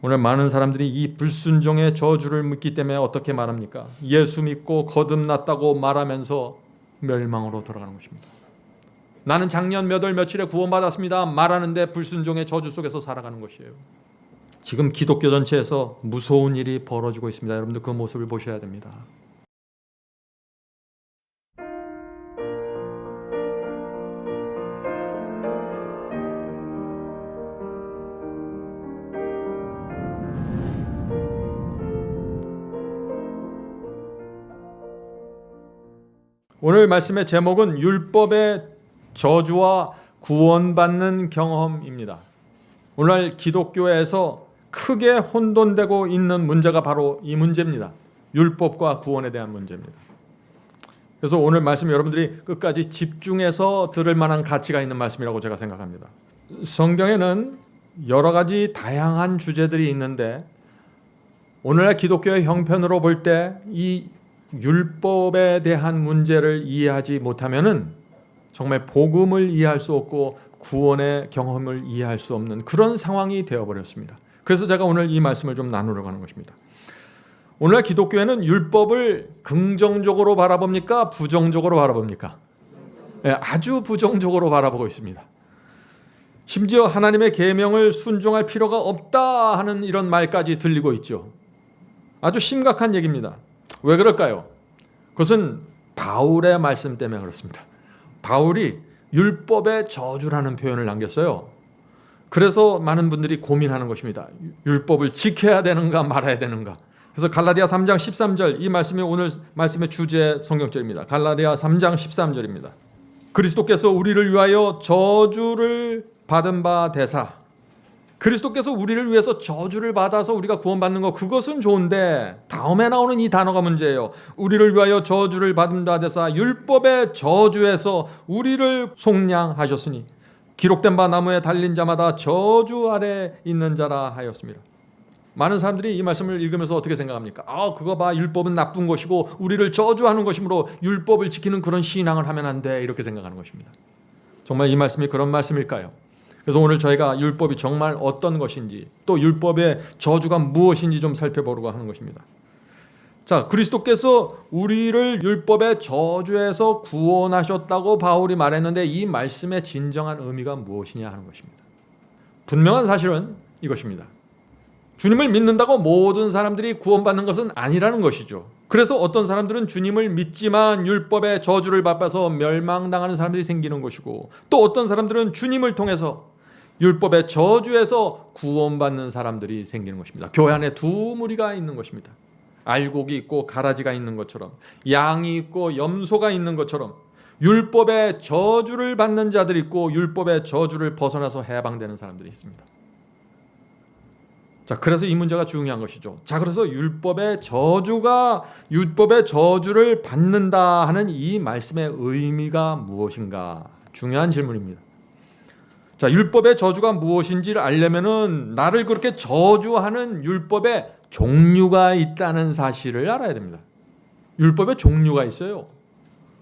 오늘 많은 사람들이 이 불순종의 저주를 묻기 때문에 어떻게 말합니까? 예수 믿고 거듭났다고 말하면서 멸망으로 돌아가는 것입니다. 나는 작년 몇 월 며칠에 구원받았습니다 말하는데 불순종의 저주 속에서 살아가는 것이에요. 지금 기독교 전체에서 무서운 일이 벌어지고 있습니다. 여러분들 그 모습을 보셔야 됩니다. 오늘 말씀의 제목은 율법의 저주와 구원받는 경험입니다. 오늘날 기독교에서 크게 혼돈되고 있는 문제가 바로 이 문제입니다. 율법과 구원에 대한 문제입니다. 그래서 오늘 말씀 여러분들이 끝까지 집중해서 들을 만한 가치가 있는 말씀이라고 제가 생각합니다. 성경에는 여러 가지 다양한 주제들이 있는데 오늘날 기독교의 형편으로 볼 때 이 율법에 대한 문제를 이해하지 못하면은 정말 복음을 이해할 수 없고 구원의 경험을 이해할 수 없는 그런 상황이 되어버렸습니다. 그래서 제가 오늘 이 말씀을 좀 나누려고 하는 것입니다. 오늘날 기독교에는 율법을 긍정적으로 바라봅니까? 부정적으로 바라봅니까? 네, 아주 부정적으로 바라보고 있습니다. 심지어 하나님의 계명을 순종할 필요가 없다 하는 이런 말까지 들리고 있죠. 아주 심각한 얘기입니다. 왜 그럴까요? 그것은 바울의 말씀 때문에 그렇습니다. 바울이 율법의 저주라는 표현을 남겼어요. 그래서 많은 분들이 고민하는 것입니다. 율법을 지켜야 되는가 말아야 되는가. 그래서 갈라디아 3장 13절 이 말씀이 오늘 말씀의 주제 성경절입니다. 갈라디아 3장 13절입니다. 그리스도께서 우리를 위하여 저주를 받은 바 되사. 그리스도께서 우리를 위해서 저주를 받아서 우리가 구원받는 것 그것은 좋은데 다음에 나오는 이 단어가 문제예요. 우리를 위하여 저주를 받은 바 되사 율법의 저주에서 우리를 속량하셨으니 기록된 바 나무에 달린 자마다 저주 아래 있는 자라 하였습니다. 많은 사람들이 이 말씀을 읽으면서 어떻게 생각합니까? 그거 봐, 율법은 나쁜 것이고 우리를 저주하는 것이므로 율법을 지키는 그런 신앙을 하면 안 돼 이렇게 생각하는 것입니다. 정말 이 말씀이 그런 말씀일까요? 그래서 오늘 저희가 율법이 정말 어떤 것인지 또 율법의 저주가 무엇인지 좀 살펴보려고 하는 것입니다. 자, 그리스도께서 우리를 율법의 저주에서 구원하셨다고 바울이 말했는데 이 말씀의 진정한 의미가 무엇이냐 하는 것입니다. 분명한 사실은 이것입니다. 주님을 믿는다고 모든 사람들이 구원받는 것은 아니라는 것이죠. 그래서 어떤 사람들은 주님을 믿지만 율법의 저주를 받아서 멸망당하는 사람들이 생기는 것이고 또 어떤 사람들은 주님을 통해서 율법의 저주에서 구원받는 사람들이 생기는 것입니다. 교회 안에 두 무리가 있는 것입니다. 알곡이 있고 가라지가 있는 것처럼 양이 있고 염소가 있는 것처럼 율법의 저주를 받는 자들이 있고 율법의 저주를 벗어나서 해방되는 사람들이 있습니다. 자, 그래서 이 문제가 중요한 것이죠. 자, 그래서 율법의 저주를 받는다 하는 이 말씀의 의미가 무엇인가? 중요한 질문입니다. 자, 율법의 저주가 무엇인지를 알려면은 나를 그렇게 저주하는 율법의 종류가 있다는 사실을 알아야 됩니다. 율법의 종류가 있어요.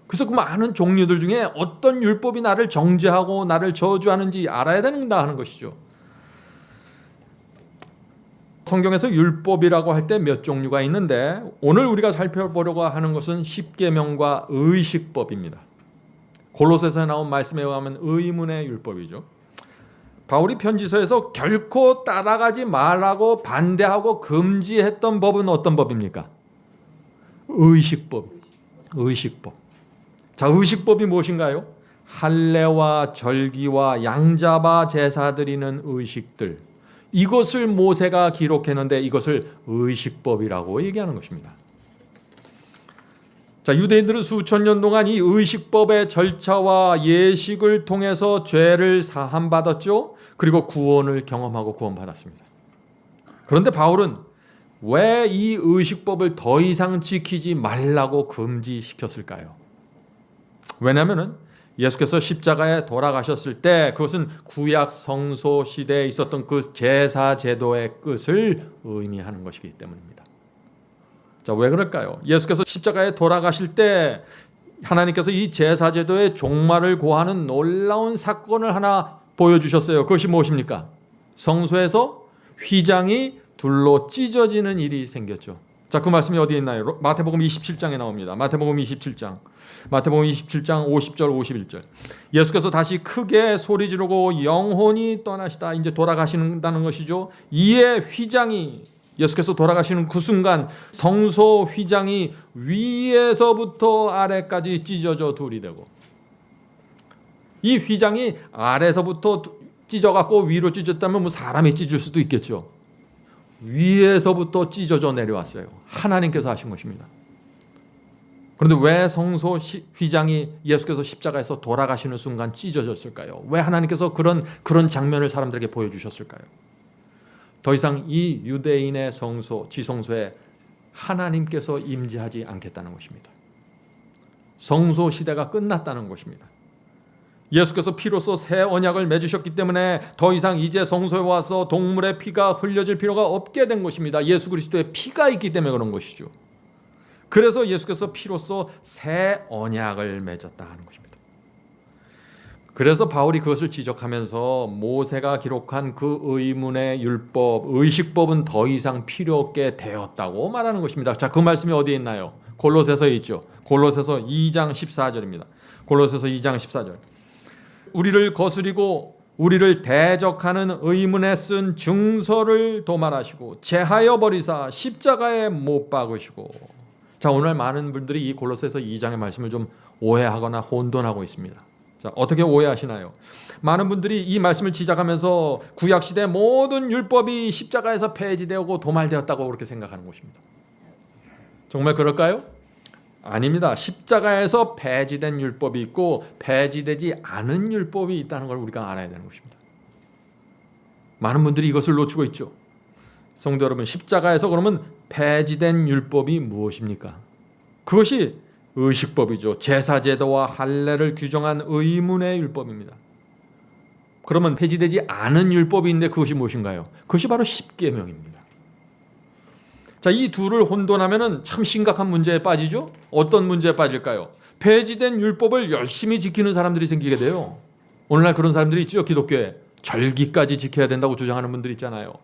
그래서 그 많은 종류들 중에 어떤 율법이 나를 정죄하고 나를 저주하는지 알아야 된다 하는 것이죠. 성경에서 율법이라고 할 때 몇 종류가 있는데 오늘 우리가 살펴보려고 하는 것은 십계명과 의식법입니다. 골로새서에 나온 말씀에 의하면 의문의 율법이죠. 바울이 편지서에서 결코 따라가지 말라고 반대하고 금지했던 법은 어떤 법입니까? 의식법. 자, 의식법이 무엇인가요? 할례와 절기와 양잡아 제사 드리는 의식들. 이것을 모세가 기록했는데 이것을 의식법이라고 얘기하는 것입니다. 자, 유대인들은 수천 년 동안 이 의식법의 절차와 예식을 통해서 죄를 사함받았죠. 그리고 구원을 경험하고 구원받았습니다. 그런데 바울은 왜 이 의식법을 더 이상 지키지 말라고 금지시켰을까요? 왜냐하면 예수께서 십자가에 돌아가셨을 때 그것은 구약 성소 시대에 있었던 그 제사 제도의 끝을 의미하는 것이기 때문입니다. 자, 왜 그럴까요? 예수께서 십자가에 돌아가실 때 하나님께서 이 제사 제도의 종말을 고하는 놀라운 사건을 하나 보여주셨어요. 그것이 무엇입니까? 성소에서 휘장이 둘로 찢어지는 일이 생겼죠. 자, 그 말씀이 어디에 있나요? 마태복음 27장에 나옵니다. 마태복음 27장 50절 51절. 예수께서 다시 크게 소리 지르고 영혼이 떠나시다. 이제 돌아가신다는 것이죠. 이에 휘장이, 예수께서 돌아가시는 그 순간 성소 휘장이 위에서부터 아래까지 찢어져 둘이 되고, 이 휘장이 아래서부터 찢어갖고 위로 찢었다면 뭐 사람이 찢을 수도 있겠죠. 위에서부터 찢어져 내려왔어요. 하나님께서 하신 것입니다. 그런데 왜 성소 휘장이 예수께서 십자가에서 돌아가시는 순간 찢어졌을까요? 왜 하나님께서 그런 장면을 사람들에게 보여주셨을까요? 더 이상 이 유대인의 성소, 지성소에 하나님께서 임재하지 않겠다는 것입니다. 성소 시대가 끝났다는 것입니다. 예수께서 피로써 새 언약을 맺으셨기 때문에 더 이상 이제 성소에 와서 동물의 피가 흘려질 필요가 없게 된 것입니다. 예수 그리스도의 피가 있기 때문에 그런 것이죠. 그래서 예수께서 피로써 새 언약을 맺었다 하는 것입니다. 그래서 바울이 그것을 지적하면서 모세가 기록한 그 의문의 율법, 의식법은 더 이상 필요 없게 되었다고 말하는 것입니다. 자, 그 말씀이 어디에 있나요? 골로새서에 있죠. 골로새서 2장 14절입니다. 골로새서 2장 14절. 우리를 거스리고 우리를 대적하는 의문에 쓴 증서를 도말하시고 제하여 버리사 십자가에 못 박으시고. 자, 오늘 많은 분들이 이 골로새서 2장의 말씀을 좀 오해하거나 혼돈하고 있습니다. 자, 어떻게 오해하시나요? 많은 분들이 이 말씀을 지적하면서 구약시대 모든 율법이 십자가에서 폐지되고 도말되었다고 그렇게 생각하는 것입니다. 정말 그럴까요? 아닙니다. 십자가에서 폐지된 율법이 있고 폐지되지 않은 율법이 있다는 걸 우리가 알아야 되는 것입니다. 많은 분들이 이것을 놓치고 있죠. 성도 여러분, 십자가에서 그러면 폐지된 율법이 무엇입니까? 그것이 의식법이죠. 제사제도와 할례를 규정한 의문의 율법입니다. 그러면 폐지되지 않은 율법이 있는데 그것이 무엇인가요? 그것이 바로 십계명입니다. 자, 이 둘을 혼돈하면 참 심각한 문제에 빠지죠. 어떤 문제에 빠질까요? 폐지된 율법을 열심히 지키는 사람들이 생기게 돼요. 오늘날 그런 사람들이 있죠. 기독교에 절기까지 지켜야 된다고 주장하는 분들 있잖아요.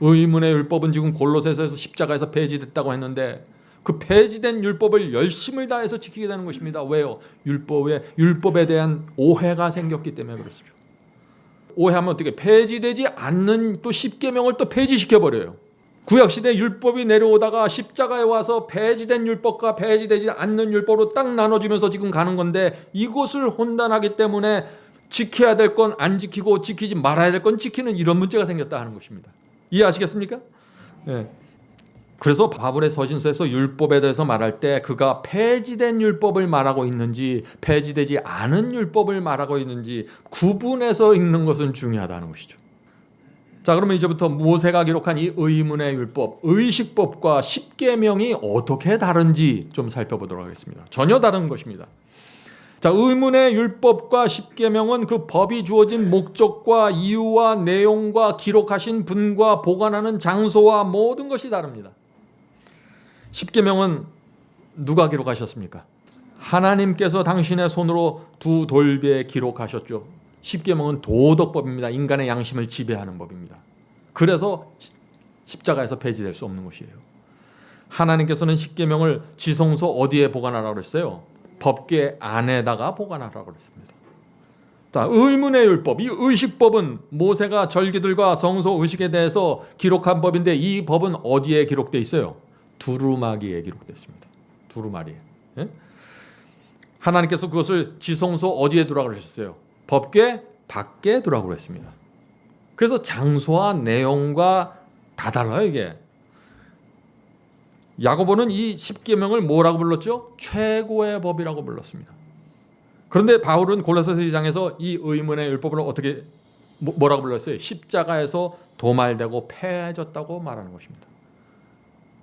의문의 율법은 지금 골로새서에서 십자가에서 폐지됐다고 했는데 그 폐지된 율법을 열심을 다해서 지키게 되는 것입니다. 왜요? 율법에 대한 오해가 생겼기 때문에 그렇습니다. 오해하면 어떻게? 폐지되지 않는 또 십계명을 또 폐지시켜버려요. 구약시대 율법이 내려오다가 십자가에 와서 폐지된 율법과 폐지되지 않는 율법으로 딱 나눠지면서 지금 가는 건데, 이것을 혼돈하기 때문에 지켜야 될 건 안 지키고 지키지 말아야 될 건 지키는 이런 문제가 생겼다 하는 것입니다. 이해하시겠습니까? 네. 그래서 바울의 서신서에서 율법에 대해서 말할 때 그가 폐지된 율법을 말하고 있는지 폐지되지 않은 율법을 말하고 있는지 구분해서 읽는 것은 중요하다는 것이죠. 자, 그러면 이제부터 모세가 기록한 이 의문의 율법, 의식법과 십계명이 어떻게 다른지 좀 살펴보도록 하겠습니다. 전혀 다른 것입니다. 자, 의문의 율법과 십계명은 그 법이 주어진 목적과 이유와 내용과 기록하신 분과 보관하는 장소와 모든 것이 다릅니다. 십계명은 누가 기록하셨습니까? 하나님께서 당신의 손으로 두 돌비에 기록하셨죠. 십계명은 도덕법입니다. 인간의 양심을 지배하는 법입니다. 그래서 십자가에서 폐지될 수 없는 것이에요. 하나님께서는 십계명을 지성소 어디에 보관하라고 그랬어요? 법궤 안에다가 보관하라고 그랬습니다. 자, 의문의 율법, 이 의식법은 모세가 절기들과 성소 의식에 대해서 기록한 법인데 이 법은 어디에 기록되어 있어요? 두루마기에 기록됐습니다. 두루마리에. 예? 하나님께서 그것을 지성소 어디에 두라고 그러셨어요? 법궤 밖에 두라고 했습니다. 그래서 장소와 내용과 다 달라요, 이게. 야고보는 이 십계명을 뭐라고 불렀죠? 최고의 법이라고 불렀습니다. 그런데 바울은 골로새서 2장에서 이 의문의 율법을 어떻게 뭐라고 불렀어요? 십자가에서 도말되고 폐해졌다고 말하는 것입니다.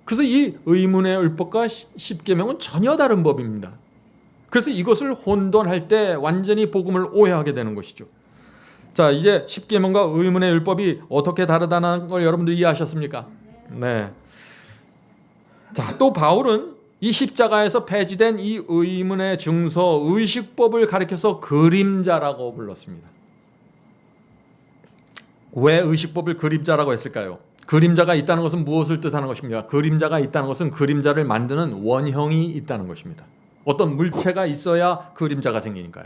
그래서 이 의문의 율법과 십계명은 전혀 다른 법입니다. 그래서 이것을 혼돈할 때 완전히 복음을 오해하게 되는 것이죠. 자, 이제 십계명과 의문의 율법이 어떻게 다르다는 걸 여러분들이 이해하셨습니까? 네. 자, 또 바울은 이 십자가에서 폐지된 이 의문의 증서, 의식법을 가리켜서 그림자라고 불렀습니다. 왜 의식법을 그림자라고 했을까요? 그림자가 있다는 것은 무엇을 뜻하는 것입니까? 그림자가 있다는 것은 그림자를 만드는 원형이 있다는 것입니다. 어떤 물체가 있어야 그림자가 생기니까요.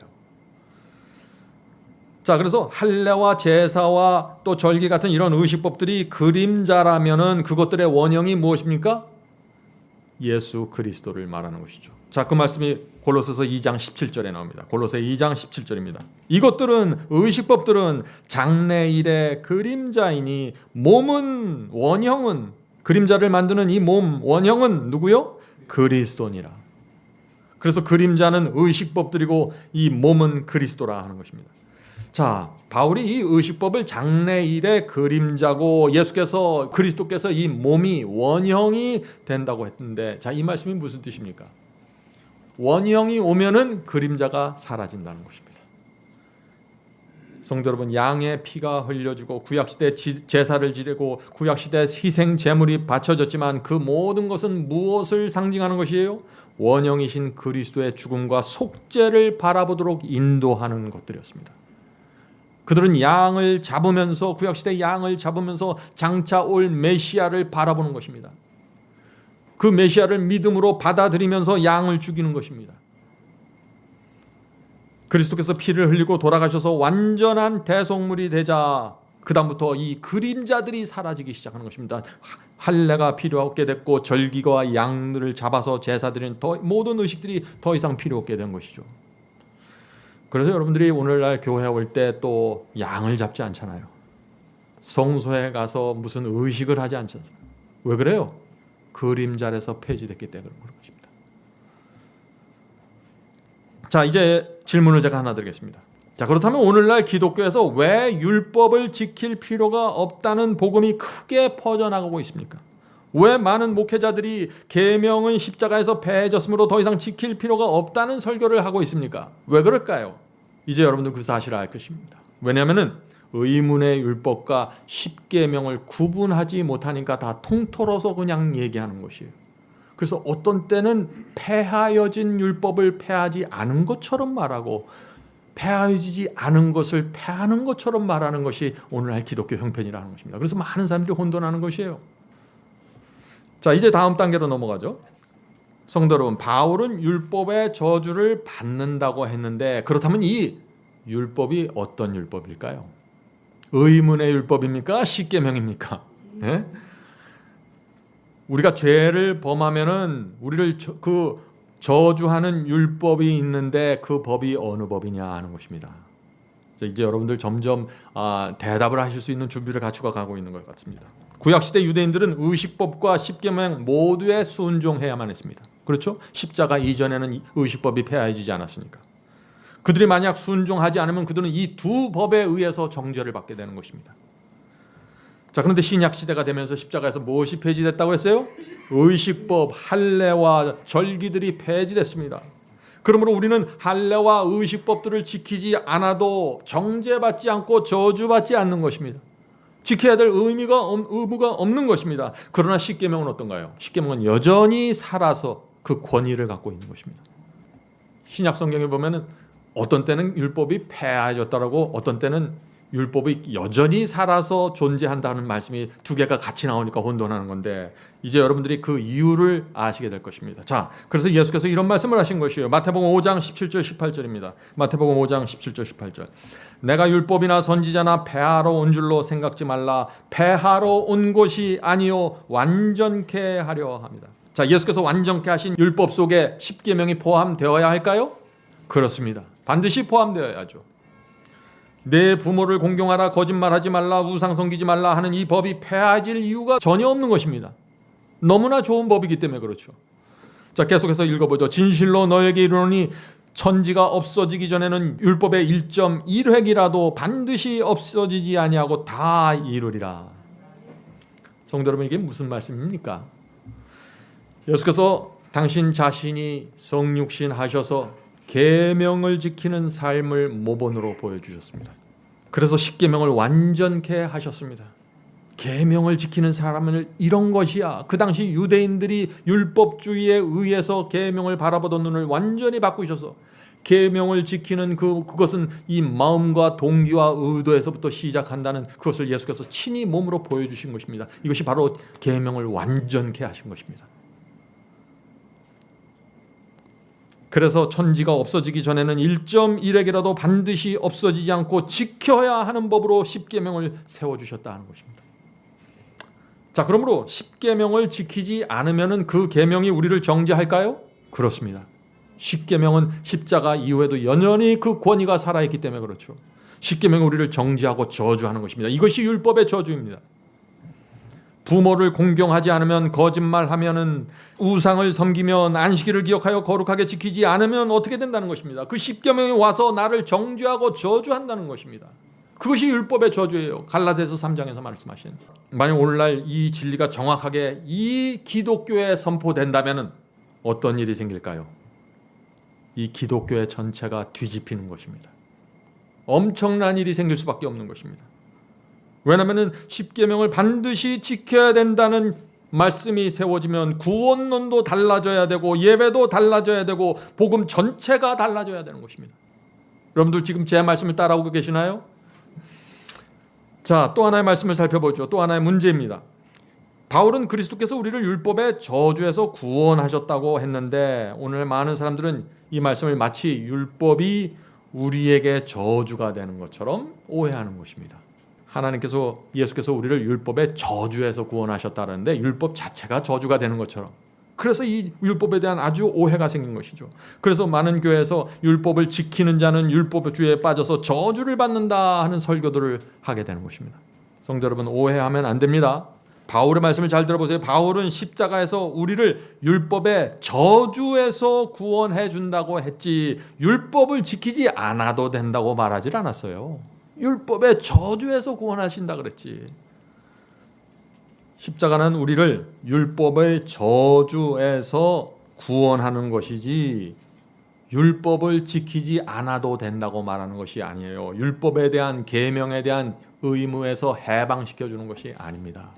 자, 그래서 할례와 제사와 또 절기 같은 이런 의식법들이 그림자라면은 그것들의 원형이 무엇입니까? 예수 그리스도를 말하는 것이죠. 자, 그 말씀이 골로새서 2장 17절에 나옵니다. 골로새 2장 17절입니다. 이것들은 의식법들은 장래일의 그림자이니 몸은 원형은 그림자를 만드는 이 몸 원형은 누구요? 그리스도니라. 그래서 그림자는 의식법들이고 이 몸은 그리스도라 하는 것입니다. 자, 바울이 이 의식법을 장래일의 그림자고 예수께서 그리스도께서 이 몸이 원형이 된다고 했는데, 자, 이 말씀이 무슨 뜻입니까? 원형이 오면은 그림자가 사라진다는 것입니다. 성도 여러분, 양의 피가 흘려지고 구약시대 제사를 지내고 구약시대 희생 제물이 바쳐졌지만 그 모든 것은 무엇을 상징하는 것이에요? 원형이신 그리스도의 죽음과 속죄를 바라보도록 인도하는 것들이었습니다. 그들은 양을 잡으면서 구약시대 양을 잡으면서 장차 올 메시아를 바라보는 것입니다. 그 메시아를 믿음으로 받아들이면서 양을 죽이는 것입니다. 그리스도께서 피를 흘리고 돌아가셔서 완전한 대속물이 되자 그 다음부터 이 그림자들이 사라지기 시작하는 것입니다. 할례가 필요 없게 됐고 절기와 양들을 잡아서 제사 드리는 모든 의식들이 더 이상 필요 없게 된 것이죠. 그래서 여러분들이 오늘날 교회에 올 때 또 양을 잡지 않잖아요. 성소에 가서 무슨 의식을 하지 않잖아요. 왜 그래요? 그림자에서 폐지됐기 때문에 그런 것입니다. 자, 이제 질문을 제가 하나 드리겠습니다. 자, 그렇다면 오늘날 기독교에서 왜 율법을 지킬 필요가 없다는 복음이 크게 퍼져나가고 있습니까? 왜 많은 목회자들이 계명은 십자가에서 폐해졌으므로 더 이상 지킬 필요가 없다는 설교를 하고 있습니까? 왜 그럴까요? 이제 여러분들 그 사실을 알 것입니다. 왜냐하면 의문의 율법과 십계명을 구분하지 못하니까 다 통틀어서 그냥 얘기하는 것이에요. 그래서 어떤 때는 폐하여진 율법을 폐하지 않은 것처럼 말하고 폐하여지지 않은 것을 폐하는 것처럼 말하는 것이 오늘날 기독교 형편이라는 것입니다. 그래서 많은 사람들이 혼돈하는 것이에요. 자, 이제 다음 단계로 넘어가죠. 성도 여러분, 바울은 율법의 저주를 받는다고 했는데 그렇다면 이 율법이 어떤 율법일까요? 의문의 율법입니까? 십계명입니까? 예? 우리가 죄를 범하면은 우리를 저주하는 율법이 있는데 그 법이 어느 법이냐 하는 것입니다. 이제 여러분들 점점 대답을 하실 수 있는 준비를 갖추어 가고 있는 것 같습니다. 구약시대 유대인들은 의식법과 십계명 모두에 순종해야만 했습니다. 그렇죠? 십자가 이전에는 의식법이 폐하해지지 않았으니까. 그들이 만약 순종하지 않으면 그들은 이 두 법에 의해서 정죄를 받게 되는 것입니다. 자, 그런데 신약시대가 되면서 십자가에서 무엇이 폐지됐다고 했어요? 의식법, 할례와 절기들이 폐지됐습니다. 그러므로 우리는 할례와 의식법들을 지키지 않아도 정죄받지 않고 저주받지 않는 것입니다. 지켜야 될 의무가 없는 것입니다. 그러나 십계명은 어떤가요? 십계명은 여전히 살아서 그 권위를 갖고 있는 것입니다. 신약 성경에 보면은 어떤 때는 율법이 폐하여졌다라고 어떤 때는 율법이 여전히 살아서 존재한다는 말씀이 두 개가 같이 나오니까 혼돈하는 건데 이제 여러분들이 그 이유를 아시게 될 것입니다. 자, 그래서 예수께서 이런 말씀을 하신 것이에요. 마태복음 5장 17절 18절입니다. 마태복음 5장 17절 18절. 내가 율법이나 선지자나 폐하러 온 줄로 생각지 말라. 폐하러 온 것이 아니요 완전케 하려 합니다. 자, 예수께서 완전케 하신 율법 속에 십계명이 포함되어야 할까요? 그렇습니다. 반드시 포함되어야죠. 내 부모를 공경하라, 거짓말하지 말라, 우상 섬기지 말라 하는 이 법이 폐하질 이유가 전혀 없는 것입니다. 너무나 좋은 법이기 때문에 그렇죠. 자, 계속해서 읽어보죠. 진실로 너에게 이르노니 천지가 없어지기 전에는 율법의 1.1획이라도 반드시 없어지지 아니하고 다 이루리라. 성도 여러분, 이게 무슨 말씀입니까? 예수께서 당신 자신이 성육신 하셔서 계명을 지키는 삶을 모본으로 보여주셨습니다. 그래서 십계명을 완전케 하셨습니다. 계명을 지키는 사람을 이런 것이야. 그 당시 유대인들이 율법주의에 의해서 계명을 바라보던 눈을 완전히 바꾸셔서 계명을 지키는 그것은 이 마음과 동기와 의도에서부터 시작한다는 그것을 예수께서 친히 몸으로 보여주신 것입니다. 이것이 바로 계명을 완전케 하신 것입니다. 그래서 천지가 없어지기 전에는 1.1핵이라도 반드시 없어지지 않고 지켜야 하는 법으로 십계명을 세워주셨다 하는 것입니다. 자, 그러므로 십계명을 지키지 않으면 그 계명이 우리를 정죄할까요? 그렇습니다. 십계명은 십자가 이후에도 여전히 그 권위가 살아있기 때문에 그렇죠. 십계명은 우리를 정죄하고 저주하는 것입니다. 이것이 율법의 저주입니다. 부모를 공경하지 않으면, 거짓말하면은, 우상을 섬기면, 안식일을 기억하여 거룩하게 지키지 않으면 어떻게 된다는 것입니다. 그 십계명이 와서 나를 정죄하고 저주한다는 것입니다. 그것이 율법의 저주예요. 갈라디아서 3장에서 말씀하신. 만약 오늘날 이 진리가 정확하게 이 기독교에 선포된다면 어떤 일이 생길까요? 이 기독교의 전체가 뒤집히는 것입니다. 엄청난 일이 생길 수밖에 없는 것입니다. 왜냐하면 십계명을 반드시 지켜야 된다는 말씀이 세워지면 구원론도 달라져야 되고 예배도 달라져야 되고 복음 전체가 달라져야 되는 것입니다. 여러분들 지금 제 말씀을 따라오고 계시나요? 자, 또 하나의 말씀을 살펴보죠. 또 하나의 문제입니다. 바울은 그리스도께서 우리를 율법의 저주에서 구원하셨다고 했는데 오늘 많은 사람들은 이 말씀을 마치 율법이 우리에게 저주가 되는 것처럼 오해하는 것입니다. 하나님께서, 예수께서 우리를 율법의 저주에서 구원하셨다는데 율법 자체가 저주가 되는 것처럼, 그래서 이 율법에 대한 아주 오해가 생긴 것이죠. 그래서 많은 교회에서 율법을 지키는 자는 율법주의에 빠져서 저주를 받는다 하는 설교들을 하게 되는 것입니다. 성도 여러분, 오해하면 안 됩니다. 바울의 말씀을 잘 들어보세요. 바울은 십자가에서 우리를 율법의 저주에서 구원해 준다고 했지 율법을 지키지 않아도 된다고 말하지 않았어요. 율법의 저주에서 구원하신다 그랬지. 십자가는 우리를 율법의 저주에서 구원하는 것이지 율법을 지키지 않아도 된다고 말하는 것이 아니에요. 율법에 대한 계명에 대한 의무에서 해방시켜 주는 것이 아닙니다.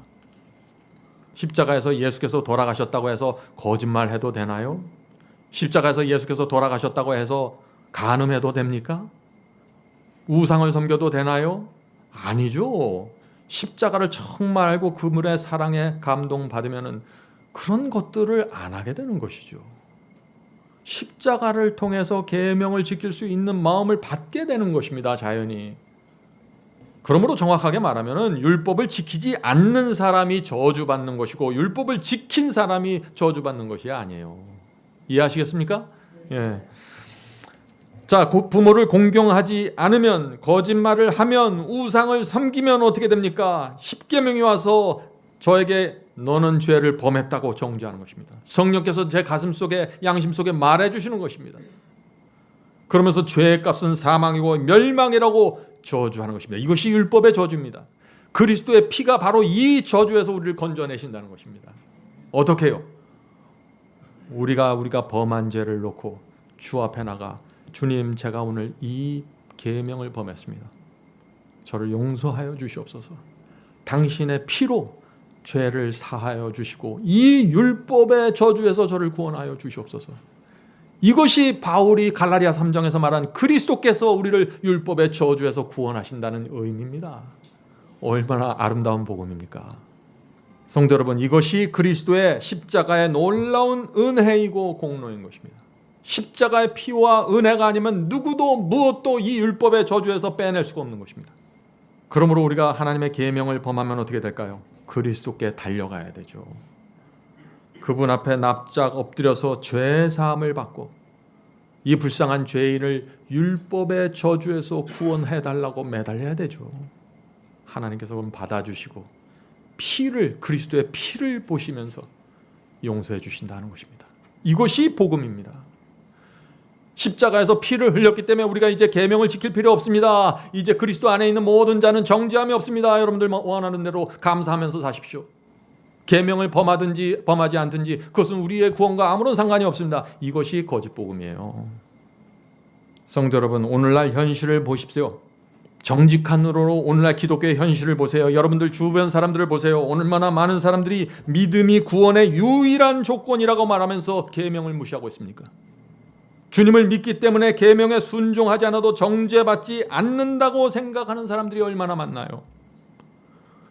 십자가에서 예수께서 돌아가셨다고 해서 거짓말해도 되나요? 십자가에서 예수께서 돌아가셨다고 해서 간음해도 됩니까? 우상을 섬겨도 되나요? 아니죠. 십자가를 정말 알고 그분의 사랑에 감동받으면 그런 것들을 안 하게 되는 것이죠. 십자가를 통해서 계명을 지킬 수 있는 마음을 받게 되는 것입니다. 자연히. 그러므로 정확하게 말하면 율법을 지키지 않는 사람이 저주받는 것이고 율법을 지킨 사람이 저주받는 것이 아니에요. 이해하시겠습니까? 예. 자, 부모를 공경하지 않으면, 거짓말을 하면, 우상을 섬기면 어떻게 됩니까? 십계명이 와서 저에게 너는 죄를 범했다고 정죄하는 것입니다. 성령께서 제 가슴 속에, 양심 속에 말해주시는 것입니다. 그러면서 죄의 값은 사망이고 멸망이라고 저주하는 것입니다. 이것이 율법의 저주입니다. 그리스도의 피가 바로 이 저주에서 우리를 건져내신다는 것입니다. 어떻게 해요? 우리가 범한 죄를 놓고 주 앞에 나가, 주님, 제가 오늘 이 계명을 범했습니다. 저를 용서하여 주시옵소서. 당신의 피로 죄를 사하여 주시고 이 율법의 저주에서 저를 구원하여 주시옵소서. 이것이 바울이 갈라디아 3장에서 말한 그리스도께서 우리를 율법의 저주에서 구원하신다는 의미입니다. 얼마나 아름다운 복음입니까? 성도 여러분, 이것이 그리스도의 십자가의 놀라운 은혜이고 공로인 것입니다. 십자가의 피와 은혜가 아니면 누구도 무엇도 이 율법의 저주에서 빼낼 수가 없는 것입니다. 그러므로 우리가 하나님의 계명을 범하면 어떻게 될까요? 그리스도께 달려가야 되죠. 그분 앞에 납작 엎드려서 죄 사함을 받고 이 불쌍한 죄인을 율법의 저주에서 구원해 달라고 매달려야 되죠. 하나님께서 그럼 받아주시고 그리스도의 피를 보시면서 용서해 주신다는 것입니다. 이것이 복음입니다. 십자가에서 피를 흘렸기 때문에 우리가 이제 계명을 지킬 필요 없습니다. 이제 그리스도 안에 있는 모든 자는 정죄함이 없습니다. 여러분들 원하는 대로 감사하면서 사십시오. 계명을 범하든지 범하지 않든지 그것은 우리의 구원과 아무런 상관이 없습니다. 이것이 거짓 복음이에요. 성도 여러분, 오늘날 현실을 보십시오. 정직한 눈으로 오늘날 기독교의 현실을 보세요. 여러분들 주변 사람들을 보세요. 얼마나 많은 사람들이 믿음이 구원의 유일한 조건이라고 말하면서 계명을 무시하고 있습니까? 주님을 믿기 때문에 계명에 순종하지 않아도 정죄받지 않는다고 생각하는 사람들이 얼마나 많나요?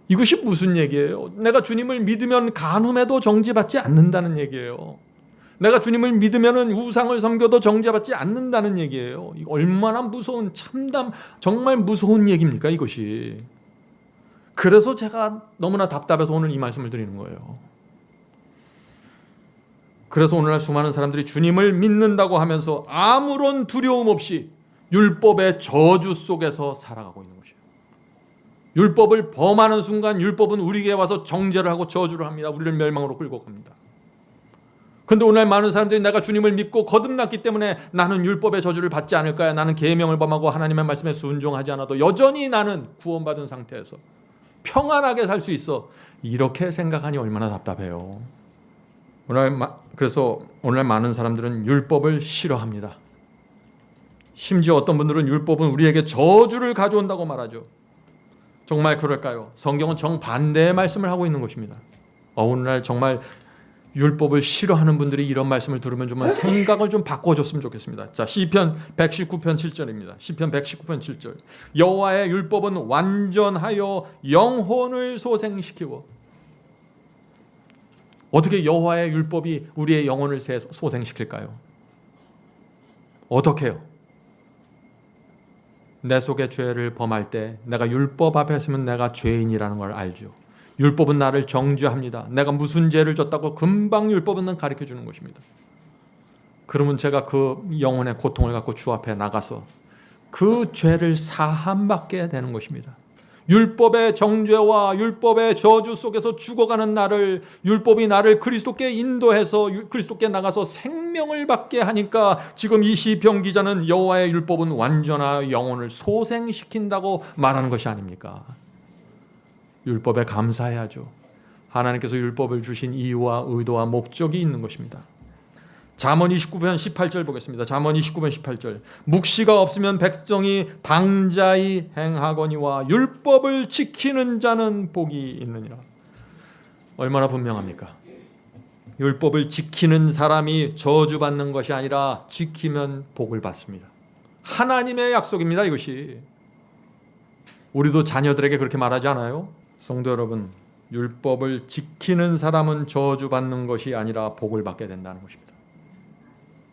이것이 무슨 얘기예요? 내가 주님을 믿으면 간음해도 정죄받지 않는다는 얘기예요. 내가 주님을 믿으면 우상을 섬겨도 정죄받지 않는다는 얘기예요. 이거 얼마나 무서운, 참담, 정말 무서운 얘기입니까, 이것이. 그래서 제가 너무나 답답해서 오늘 이 말씀을 드리는 거예요. 그래서 오늘날 수많은 사람들이 주님을 믿는다고 하면서 아무런 두려움 없이 율법의 저주 속에서 살아가고 있는 것이에요. 율법을 범하는 순간 율법은 우리에게 와서 정죄를 하고 저주를 합니다. 우리를 멸망으로 끌고 갑니다. 그런데 오늘 많은 사람들이 내가 주님을 믿고 거듭났기 때문에 나는 율법의 저주를 받지 않을 거야. 나는 계명을 범하고 하나님의 말씀에 순종하지 않아도 여전히 나는 구원받은 상태에서 평안하게 살 수 있어. 이렇게 생각하니 얼마나 답답해요. 그래서 오늘 많은 사람들은 율법을 싫어합니다. 심지어 어떤 분들은 율법은 우리에게 저주를 가져온다고 말하죠. 정말 그럴까요? 성경은 정반대의 말씀을 하고 있는 것입니다. 오늘날 정말 율법을 싫어하는 분들이 이런 말씀을 들으면 좀 생각을 좀 바꿔줬으면 좋겠습니다. 자, 시편 119편 7절입니다. 시편 119편 7절. 여호와의 율법은 완전하여 영혼을 소생시키고. 어떻게 여호와의 율법이 우리의 영혼을 소생시킬까요? 어떻게요? 내 속에 죄를 범할 때 내가 율법 앞에 서면 내가 죄인이라는 걸 알죠. 율법은 나를 정죄합니다. 내가 무슨 죄를 졌다고 금방 율법은 난 가르쳐 주는 것입니다. 그러면 제가 그 영혼의 고통을 갖고 주 앞에 나가서 그 죄를 사함받게 되는 것입니다. 율법의 정죄와 율법의 저주 속에서 죽어가는 나를, 율법이 나를 그리스도께 인도해서 그리스도께 나가서 생명을 받게 하니까 지금 이 시편 기자는 여호와의 율법은 완전한 영혼을 소생시킨다고 말하는 것이 아닙니까? 율법에 감사해야죠. 하나님께서 율법을 주신 이유와 의도와 목적이 있는 것입니다. 잠언 29편 18절 보겠습니다. 잠언 29편 18절. 묵시가 없으면 백성이 방자히 행하거니와 율법을 지키는 자는 복이 있느니라. 얼마나 분명합니까? 율법을 지키는 사람이 저주받는 것이 아니라 지키면 복을 받습니다. 하나님의 약속입니다, 이것이. 우리도 자녀들에게 그렇게 말하지 않아요? 성도 여러분, 율법을 지키는 사람은 저주받는 것이 아니라 복을 받게 된다는 것입니다.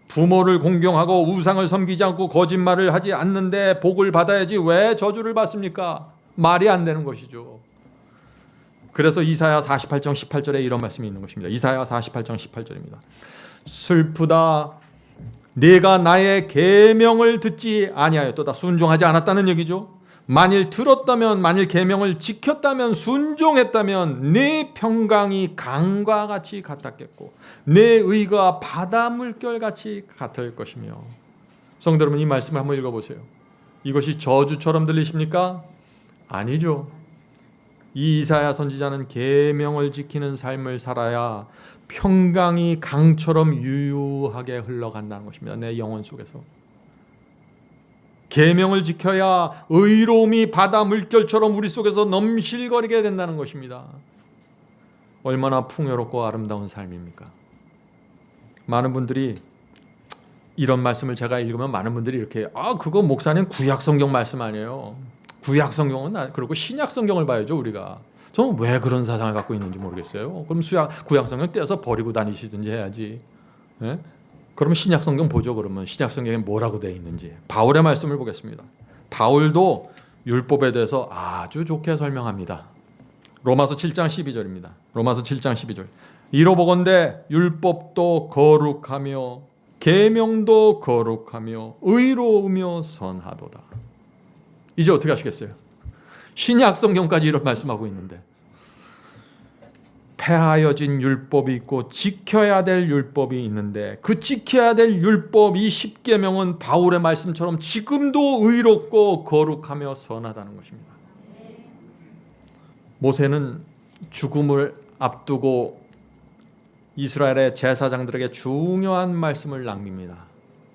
부모를 공경하고 우상을 섬기지 않고 거짓말을 하지 않는데 복을 받아야지 왜 저주를 받습니까? 말이 안 되는 것이죠. 그래서 이사야 48장 18절에 이런 말씀이 있는 것입니다. 이사야 48장 18절입니다. 슬프다. 네가 나의 계명을 듣지 아니하였도다. 순종하지 않았다는 얘기죠. 만일 들었다면, 만일 계명을 지켰다면, 순종했다면 네 평강이 강과 같이 같았겠고 내 의가 바다 물결같이 같을 것이며. 성도 여러분, 이 말씀을 한번 읽어보세요. 이것이 저주처럼 들리십니까? 아니죠. 이 이사야 선지자는 계명을 지키는 삶을 살아야 평강이 강처럼 유유하게 흘러간다는 것입니다. 내 영혼 속에서. 계명을 지켜야 의로움이 바다 물결처럼 우리 속에서 넘실거리게 된다는 것입니다. 얼마나 풍요롭고 아름다운 삶입니까? 많은 분들이 이런 말씀을 제가 읽으면 많은 분들이 이렇게 그거 목사님 구약 성경 말씀 아니에요. 구약 성경은 그리고 신약 성경을 봐야죠, 우리가. 저는 왜 그런 사상을 갖고 있는지 모르겠어요. 그럼 구약 성경 떼서 버리고 다니시든지 해야지. 네? 그러면 신약 성경 보죠. 그러면 신약 성경에 뭐라고 되어 있는지. 바울의 말씀을 보겠습니다. 바울도 율법에 대해서 아주 좋게 설명합니다. 로마서 7장 12절입니다. 로마서 7장 12절. 이로보건대 율법도 거룩하며 계명도 거룩하며 의로우며 선하도다. 이제 어떻게 하시겠어요? 신약 성경까지 이런 말씀하고 있는데 폐하여진 율법이 있고 지켜야 될 율법이 있는데 그 지켜야 될 율법 이 10계명은 바울의 말씀처럼 지금도 의롭고 거룩하며 선하다는 것입니다. 모세는 죽음을 앞두고 이스라엘의 제사장들에게 중요한 말씀을 남깁니다.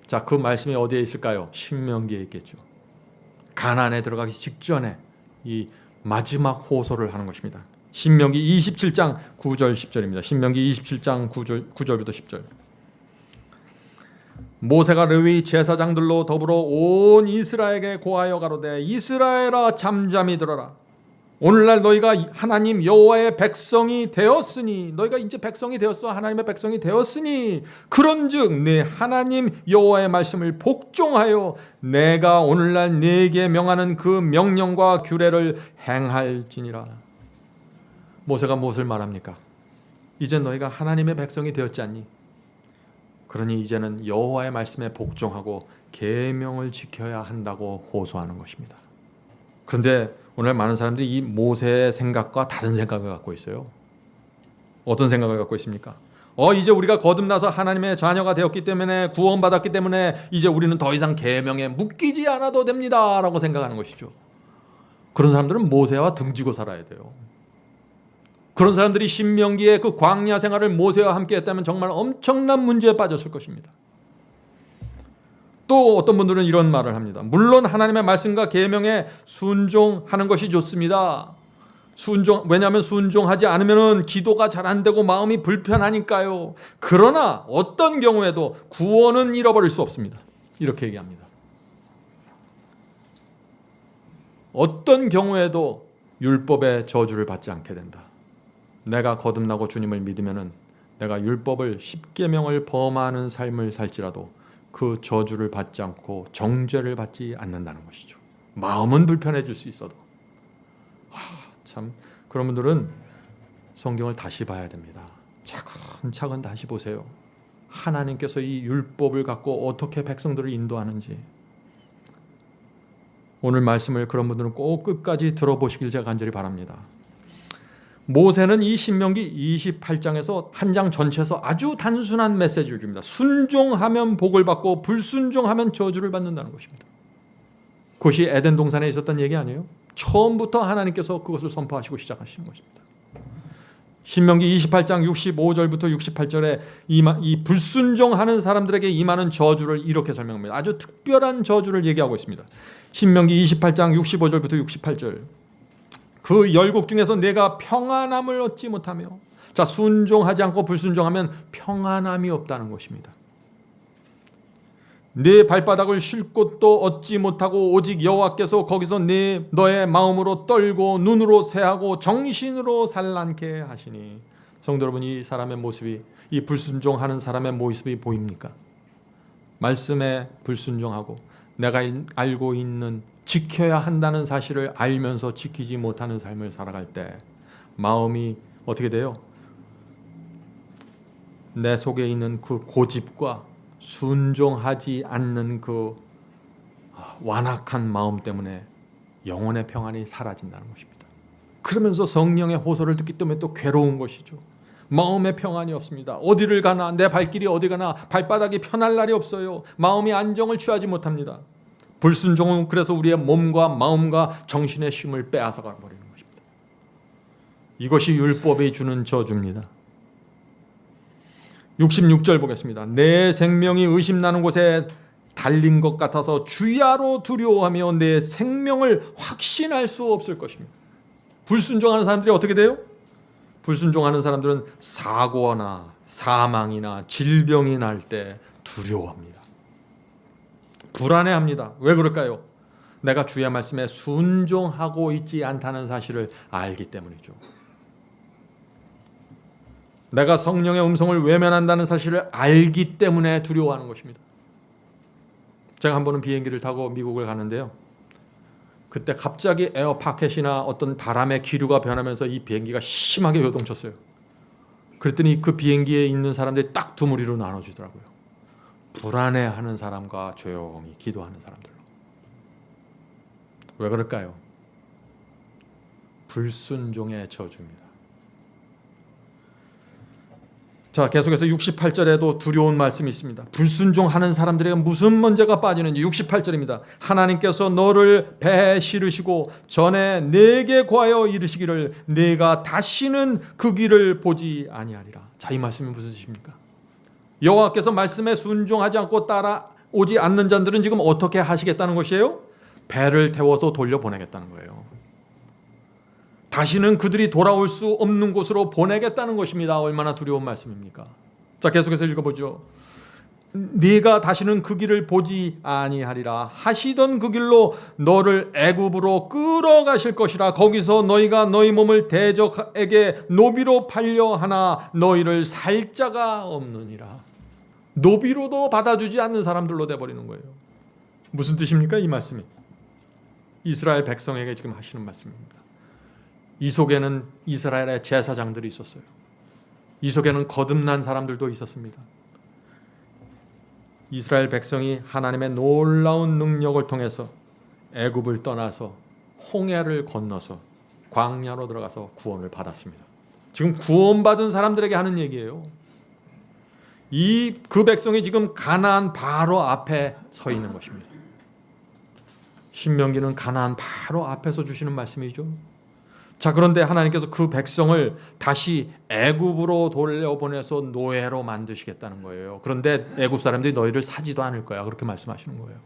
자, 그 말씀이 어디에 있을까요? 신명기에 있겠죠. 가나안에 들어가기 직전에 이 마지막 호소를 하는 것입니다. 신명기 27장 9절 10절입니다. 신명기 27장 9절부터 10절. 모세가 레위 제사장들로 더불어 온 이스라엘에게 고하여 가로되 이스라엘아 잠잠히 들어라. 오늘날 너희가 하나님 여호와의 백성이 되었으니 너희가 이제 백성이 되었어. 하나님의 백성이 되었으니 그런즉 네 하나님 여호와의 말씀을 복종하여 내가 오늘날 네게 명하는 그 명령과 규례를 행할지니라. 모세가 무엇을 말합니까? 이제 너희가 하나님의 백성이 되었지 않니? 그러니 이제는 여호와의 말씀에 복종하고 계명을 지켜야 한다고 호소하는 것입니다. 그런데 오늘 많은 사람들이 이 모세의 생각과 다른 생각을 갖고 있어요. 어떤 생각을 갖고 있습니까? 이제 우리가 거듭나서 하나님의 자녀가 되었기 때문에 구원받았기 때문에 이제 우리는 더 이상 계명에 묶이지 않아도 됩니다 라고 생각하는 것이죠. 그런 사람들은 모세와 등지고 살아야 돼요. 그런 사람들이 신명기의 그 광야 생활을 모세와 함께 했다면 정말 엄청난 문제에 빠졌을 것입니다. 또 어떤 분들은 이런 말을 합니다. 물론 하나님의 말씀과 계명에 순종하는 것이 좋습니다. 왜냐하면 순종하지 않으면 기도가 잘 안 되고 마음이 불편하니까요. 그러나 어떤 경우에도 구원은 잃어버릴 수 없습니다. 이렇게 얘기합니다. 어떤 경우에도 율법의 저주를 받지 않게 된다. 내가 거듭나고 주님을 믿으면은 내가 율법을 10계명을 범하는 삶을 살지라도 그 저주를 받지 않고 정죄를 받지 않는다는 것이죠. 마음은 불편해질 수 있어도 참 그런 분들은 성경을 다시 봐야 됩니다. 차근차근 다시 보세요. 하나님께서 이 율법을 갖고 어떻게 백성들을 인도하는지. 오늘 말씀을 그런 분들은 꼭 끝까지 들어보시길 제가 간절히 바랍니다. 모세는 이 신명기 28장에서 한 장 전체에서 아주 단순한 메시지를 줍니다. 순종하면 복을 받고 불순종하면 저주를 받는다는 것입니다. 그것이 에덴 동산에 있었던 얘기 아니에요? 처음부터 하나님께서 그것을 선포하시고 시작하신 것입니다. 신명기 28장 65절부터 68절에 이 불순종하는 사람들에게 임하는 저주를 이렇게 설명합니다. 아주 특별한 저주를 얘기하고 있습니다. 신명기 28장 65절부터 68절. 그 열국 중에서 내가 평안함을 얻지 못하며, 자, 순종하지 않고 불순종하면 평안함이 없다는 것입니다. 네 발바닥을 쉴 곳도 얻지 못하고 오직 여호와께서 거기서 너의 마음으로 떨고 눈으로 새하고 정신으로 산란케 하시니. 성도 여러분, 이 사람의 모습이, 이 불순종하는 사람의 모습이 보입니까? 말씀에 불순종하고 내가 알고 있는 지켜야 한다는 사실을 알면서 지키지 못하는 삶을 살아갈 때 마음이 어떻게 돼요? 내 속에 있는 그 고집과 순종하지 않는 그 완악한 마음 때문에 영혼의 평안이 사라진다는 것입니다. 그러면서 성령의 호소를 듣기 때문에 또 괴로운 것이죠. 마음의 평안이 없습니다. 어디를 가나, 내 발길이 어디 가나 발바닥이 편할 날이 없어요. 마음이 안정을 취하지 못합니다. 불순종은 그래서 우리의 몸과 마음과 정신의 쉼을 빼앗아 버리는 것입니다. 이것이 율법이 주는 저주입니다. 66절 보겠습니다. 내 생명이 의심나는 곳에 달린 것 같아서 주야로 두려워하며 내 생명을 확신할 수 없을 것입니다. 불순종하는 사람들이 어떻게 돼요? 불순종하는 사람들은 사고나 사망이나 질병이 날 때 두려워합니다. 불안해합니다. 왜 그럴까요? 내가 주의 말씀에 순종하고 있지 않다는 사실을 알기 때문이죠. 내가 성령의 음성을 외면한다는 사실을 알기 때문에 두려워하는 것입니다. 제가 한 번은 비행기를 타고 미국을 가는데요. 그때 갑자기 에어파켓이나 어떤 바람의 기류가 변하면서 이 비행기가 심하게 요동쳤어요. 그랬더니 그 비행기에 있는 사람들이 딱 두 무리로 나눠지더라고요. 불안해하는 사람과 조용히 기도하는 사람들로. 왜 그럴까요? 불순종의 저주입니다. 자, 계속해서 68절에도 두려운 말씀이 있습니다. 불순종하는 사람들에게 무슨 문제가 빠지는지. 68절입니다. 하나님께서 너를 배에 실으시고 전에 내게 구하여 이르시기를 내가 다시는 그 길을 보지 아니하리라. 자, 이 말씀이 무슨 뜻입니까? 여호와께서 말씀에 순종하지 않고 따라오지 않는 자들은 지금 어떻게 하시겠다는 것이에요? 배를 태워서 돌려보내겠다는 거예요. 다시는 그들이 돌아올 수 없는 곳으로 보내겠다는 것입니다. 얼마나 두려운 말씀입니까? 자, 계속해서 읽어보죠. 네가 다시는 그 길을 보지 아니하리라. 하시던 그 길로 너를 애굽으로 끌어가실 것이라. 거기서 너희가 너희 몸을 대적에게 노비로 팔려 하나 너희를 살 자가 없느니라. 노비로도 받아주지 않는 사람들로 돼버리는 거예요. 무슨 뜻입니까? 이 말씀이 이스라엘 백성에게 지금 하시는 말씀입니다. 이 속에는 이스라엘의 제사장들이 있었어요. 이 속에는 거듭난 사람들도 있었습니다. 이스라엘 백성이 하나님의 놀라운 능력을 통해서 애굽을 떠나서 홍해를 건너서 광야로 들어가서 구원을 받았습니다. 지금 구원받은 사람들에게 하는 얘기예요. 그 백성이 지금 가나안 바로 앞에 서 있는 것입니다. 신명기는 가나안 바로 앞에서 주시는 말씀이죠. 자, 그런데 하나님께서 그 백성을 다시 애굽으로 돌려보내서 노예로 만드시겠다는 거예요. 그런데 애굽 사람들이 너희를 사지도 않을 거야. 그렇게 말씀하시는 거예요.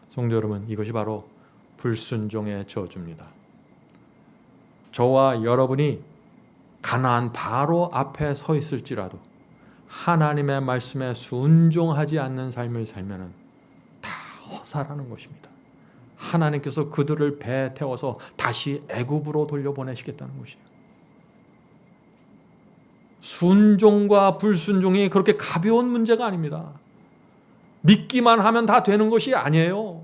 성도 여러분, 이것이 바로 불순종의 저주입니다. 저와 여러분이 가나안 바로 앞에 서 있을지라도 하나님의 말씀에 순종하지 않는 삶을 살면은 다 허사라는 것입니다. 하나님께서 그들을 배에 태워서 다시 애굽으로 돌려보내시겠다는 것이에요. 순종과 불순종이 그렇게 가벼운 문제가 아닙니다. 믿기만 하면 다 되는 것이 아니에요.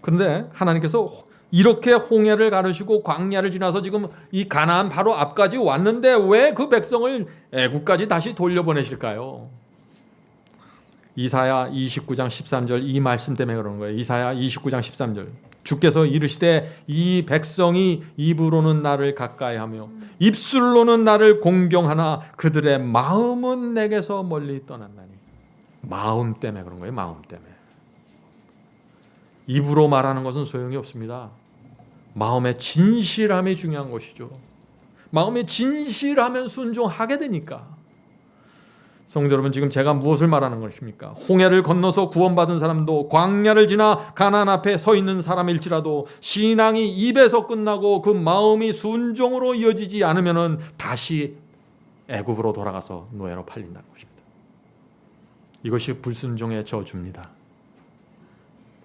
그런데 하나님께서 이렇게 홍해를 가르시고 광야를 지나서 지금 이 가나안 바로 앞까지 왔는데 왜 그 백성을 애굽까지 다시 돌려보내실까요? 이사야 29장 13절 이 말씀 때문에 그러는 거예요. 이사야 29장 13절. 주께서 이르시되 이 백성이 입으로는 나를 가까이하며 입술로는 나를 공경하나 그들의 마음은 내게서 멀리 떠났나니. 마음 때문에 그런 거예요. 마음 때문에. 입으로 말하는 것은 소용이 없습니다. 마음의 진실함이 중요한 것이죠. 마음의 진실하면 순종하게 되니까. 성도 여러분, 지금 제가 무엇을 말하는 것입니까? 홍해를 건너서 구원받은 사람도 광야를 지나 가나안 앞에 서 있는 사람일지라도 신앙이 입에서 끝나고 그 마음이 순종으로 이어지지 않으면 다시 애굽으로 돌아가서 노예로 팔린다는 것입니다. 이것이 불순종의 저주입니다.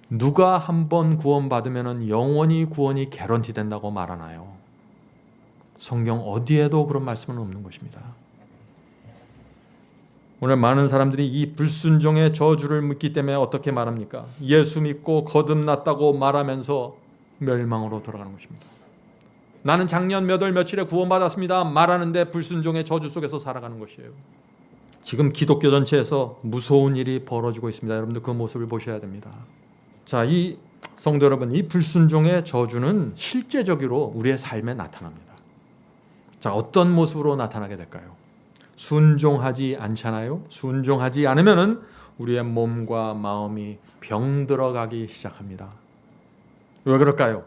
누가 한번 구원받으면 영원히 구원이 개런티 된다고 말하나요? 성경 어디에도 그런 말씀은 없는 것입니다. 오늘 많은 사람들이 이 불순종의 저주를 묻기 때문에 어떻게 말합니까? 예수 믿고 거듭났다고 말하면서 멸망으로 돌아가는 것입니다. 나는 작년 몇 월 며칠에 구원받았습니다 말하는데 불순종의 저주 속에서 살아가는 것이에요. 지금 기독교 전체에서 무서운 일이 벌어지고 있습니다. 여러분들 그 모습을 보셔야 됩니다. 자, 이 성도 여러분, 이 불순종의 저주는 실제적으로 우리의 삶에 나타납니다. 자, 어떤 모습으로 나타나게 될까요? 순종하지 않잖아요. 순종하지 않으면은 우리의 몸과 마음이 병들어가기 시작합니다. 왜 그럴까요?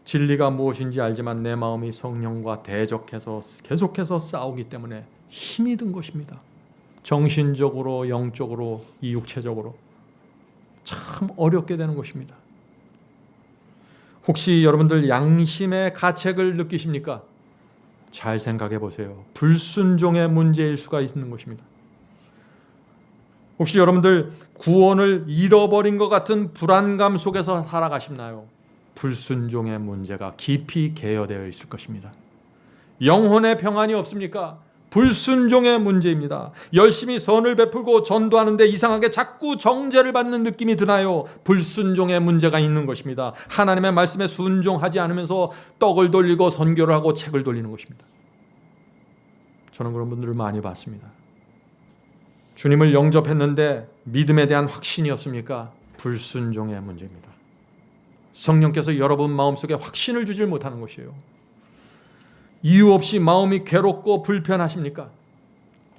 진리가 무엇인지 알지만 내 마음이 성령과 대적해서 계속해서 싸우기 때문에 힘이 든 것입니다. 정신적으로, 영적으로, 이 육체적으로 참 어렵게 되는 것입니다. 혹시 여러분들 양심의 가책을 느끼십니까? 잘 생각해 보세요. 불순종의 문제일 수가 있는 것입니다. 혹시 여러분들 구원을 잃어버린 것 같은 불안감 속에서 살아가시나요? 불순종의 문제가 깊이 개여되어 있을 것입니다. 영혼의 평안이 없습니까? 불순종의 문제입니다. 열심히 선을 베풀고 전도하는데 이상하게 자꾸 정죄를 받는 느낌이 드나요? 불순종의 문제가 있는 것입니다. 하나님의 말씀에 순종하지 않으면서 떡을 돌리고 선교를 하고 책을 돌리는 것입니다. 저는 그런 분들을 많이 봤습니다. 주님을 영접했는데 믿음에 대한 확신이 없습니까? 불순종의 문제입니다. 성령께서 여러분 마음속에 확신을 주질 못하는 것이에요. 이유 없이 마음이 괴롭고 불편하십니까?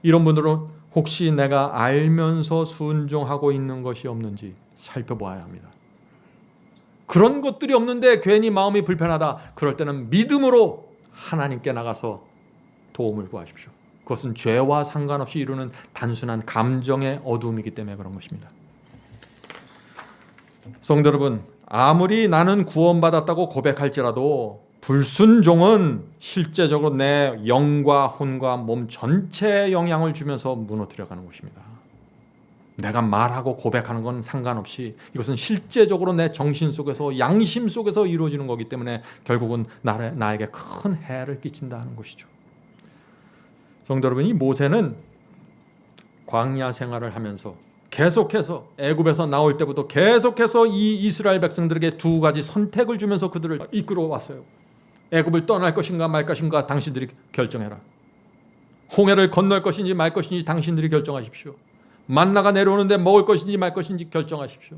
이런 분들은 혹시 내가 알면서 순종하고 있는 것이 없는지 살펴보아야 합니다. 그런 것들이 없는데 괜히 마음이 불편하다. 그럴 때는 믿음으로 하나님께 나가서 도움을 구하십시오. 그것은 죄와 상관없이 이루는 단순한 감정의 어두움이기 때문에 그런 것입니다. 성도 여러분, 아무리 나는 구원받았다고 고백할지라도 불순종은 실제적으로 내 영과 혼과 몸 전체에 영향을 주면서 무너뜨려가는 것입니다. 내가 말하고 고백하는 건 상관없이 이것은 실제적으로 내 정신 속에서 양심 속에서 이루어지는 거기 때문에 결국은 나에게 큰 해를 끼친다는 것이죠. 성도 여러분, 이 모세는 광야 생활을 하면서 계속해서 애굽에서 나올 때부터 계속해서 이 이스라엘 백성들에게 두 가지 선택을 주면서 그들을 이끌어 왔어요. 애굽을 떠날 것인가 말 것인가 당신들이 결정해라. 홍해를 건널 것인지 말 것인지 당신들이 결정하십시오. 만나가 내려오는데 먹을 것인지 말 것인지 결정하십시오.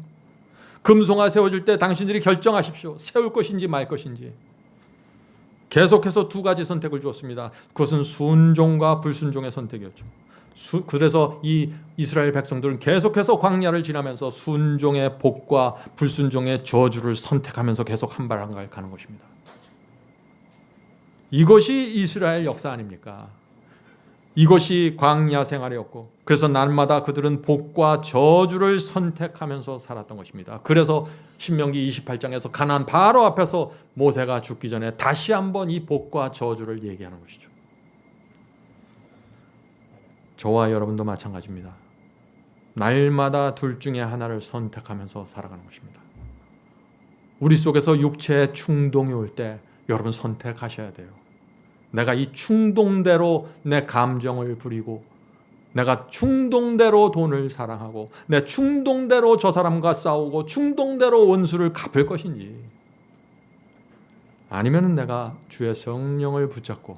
금송아 세워줄 때 당신들이 결정하십시오. 세울 것인지 말 것인지. 계속해서 두 가지 선택을 주었습니다. 그것은 순종과 불순종의 선택이었죠. 그래서 이 이스라엘 백성들은 계속해서 광야를 지나면서 순종의 복과 불순종의 저주를 선택하면서 계속 한 발 한 발 가는 것입니다. 이것이 이스라엘 역사 아닙니까? 이것이 광야 생활이었고, 그래서 날마다 그들은 복과 저주를 선택하면서 살았던 것입니다. 그래서 신명기 28장에서 가나안 바로 앞에서 모세가 죽기 전에 다시 한번 이 복과 저주를 얘기하는 것이죠. 저와 여러분도 마찬가지입니다. 날마다 둘 중에 하나를 선택하면서 살아가는 것입니다. 우리 속에서 육체의 충동이 올 때 여러분 선택하셔야 돼요. 내가 이 충동대로 내 감정을 부리고, 내가 충동대로 돈을 사랑하고, 내 충동대로 저 사람과 싸우고, 충동대로 원수를 갚을 것인지, 아니면 내가 주의 성령을 붙잡고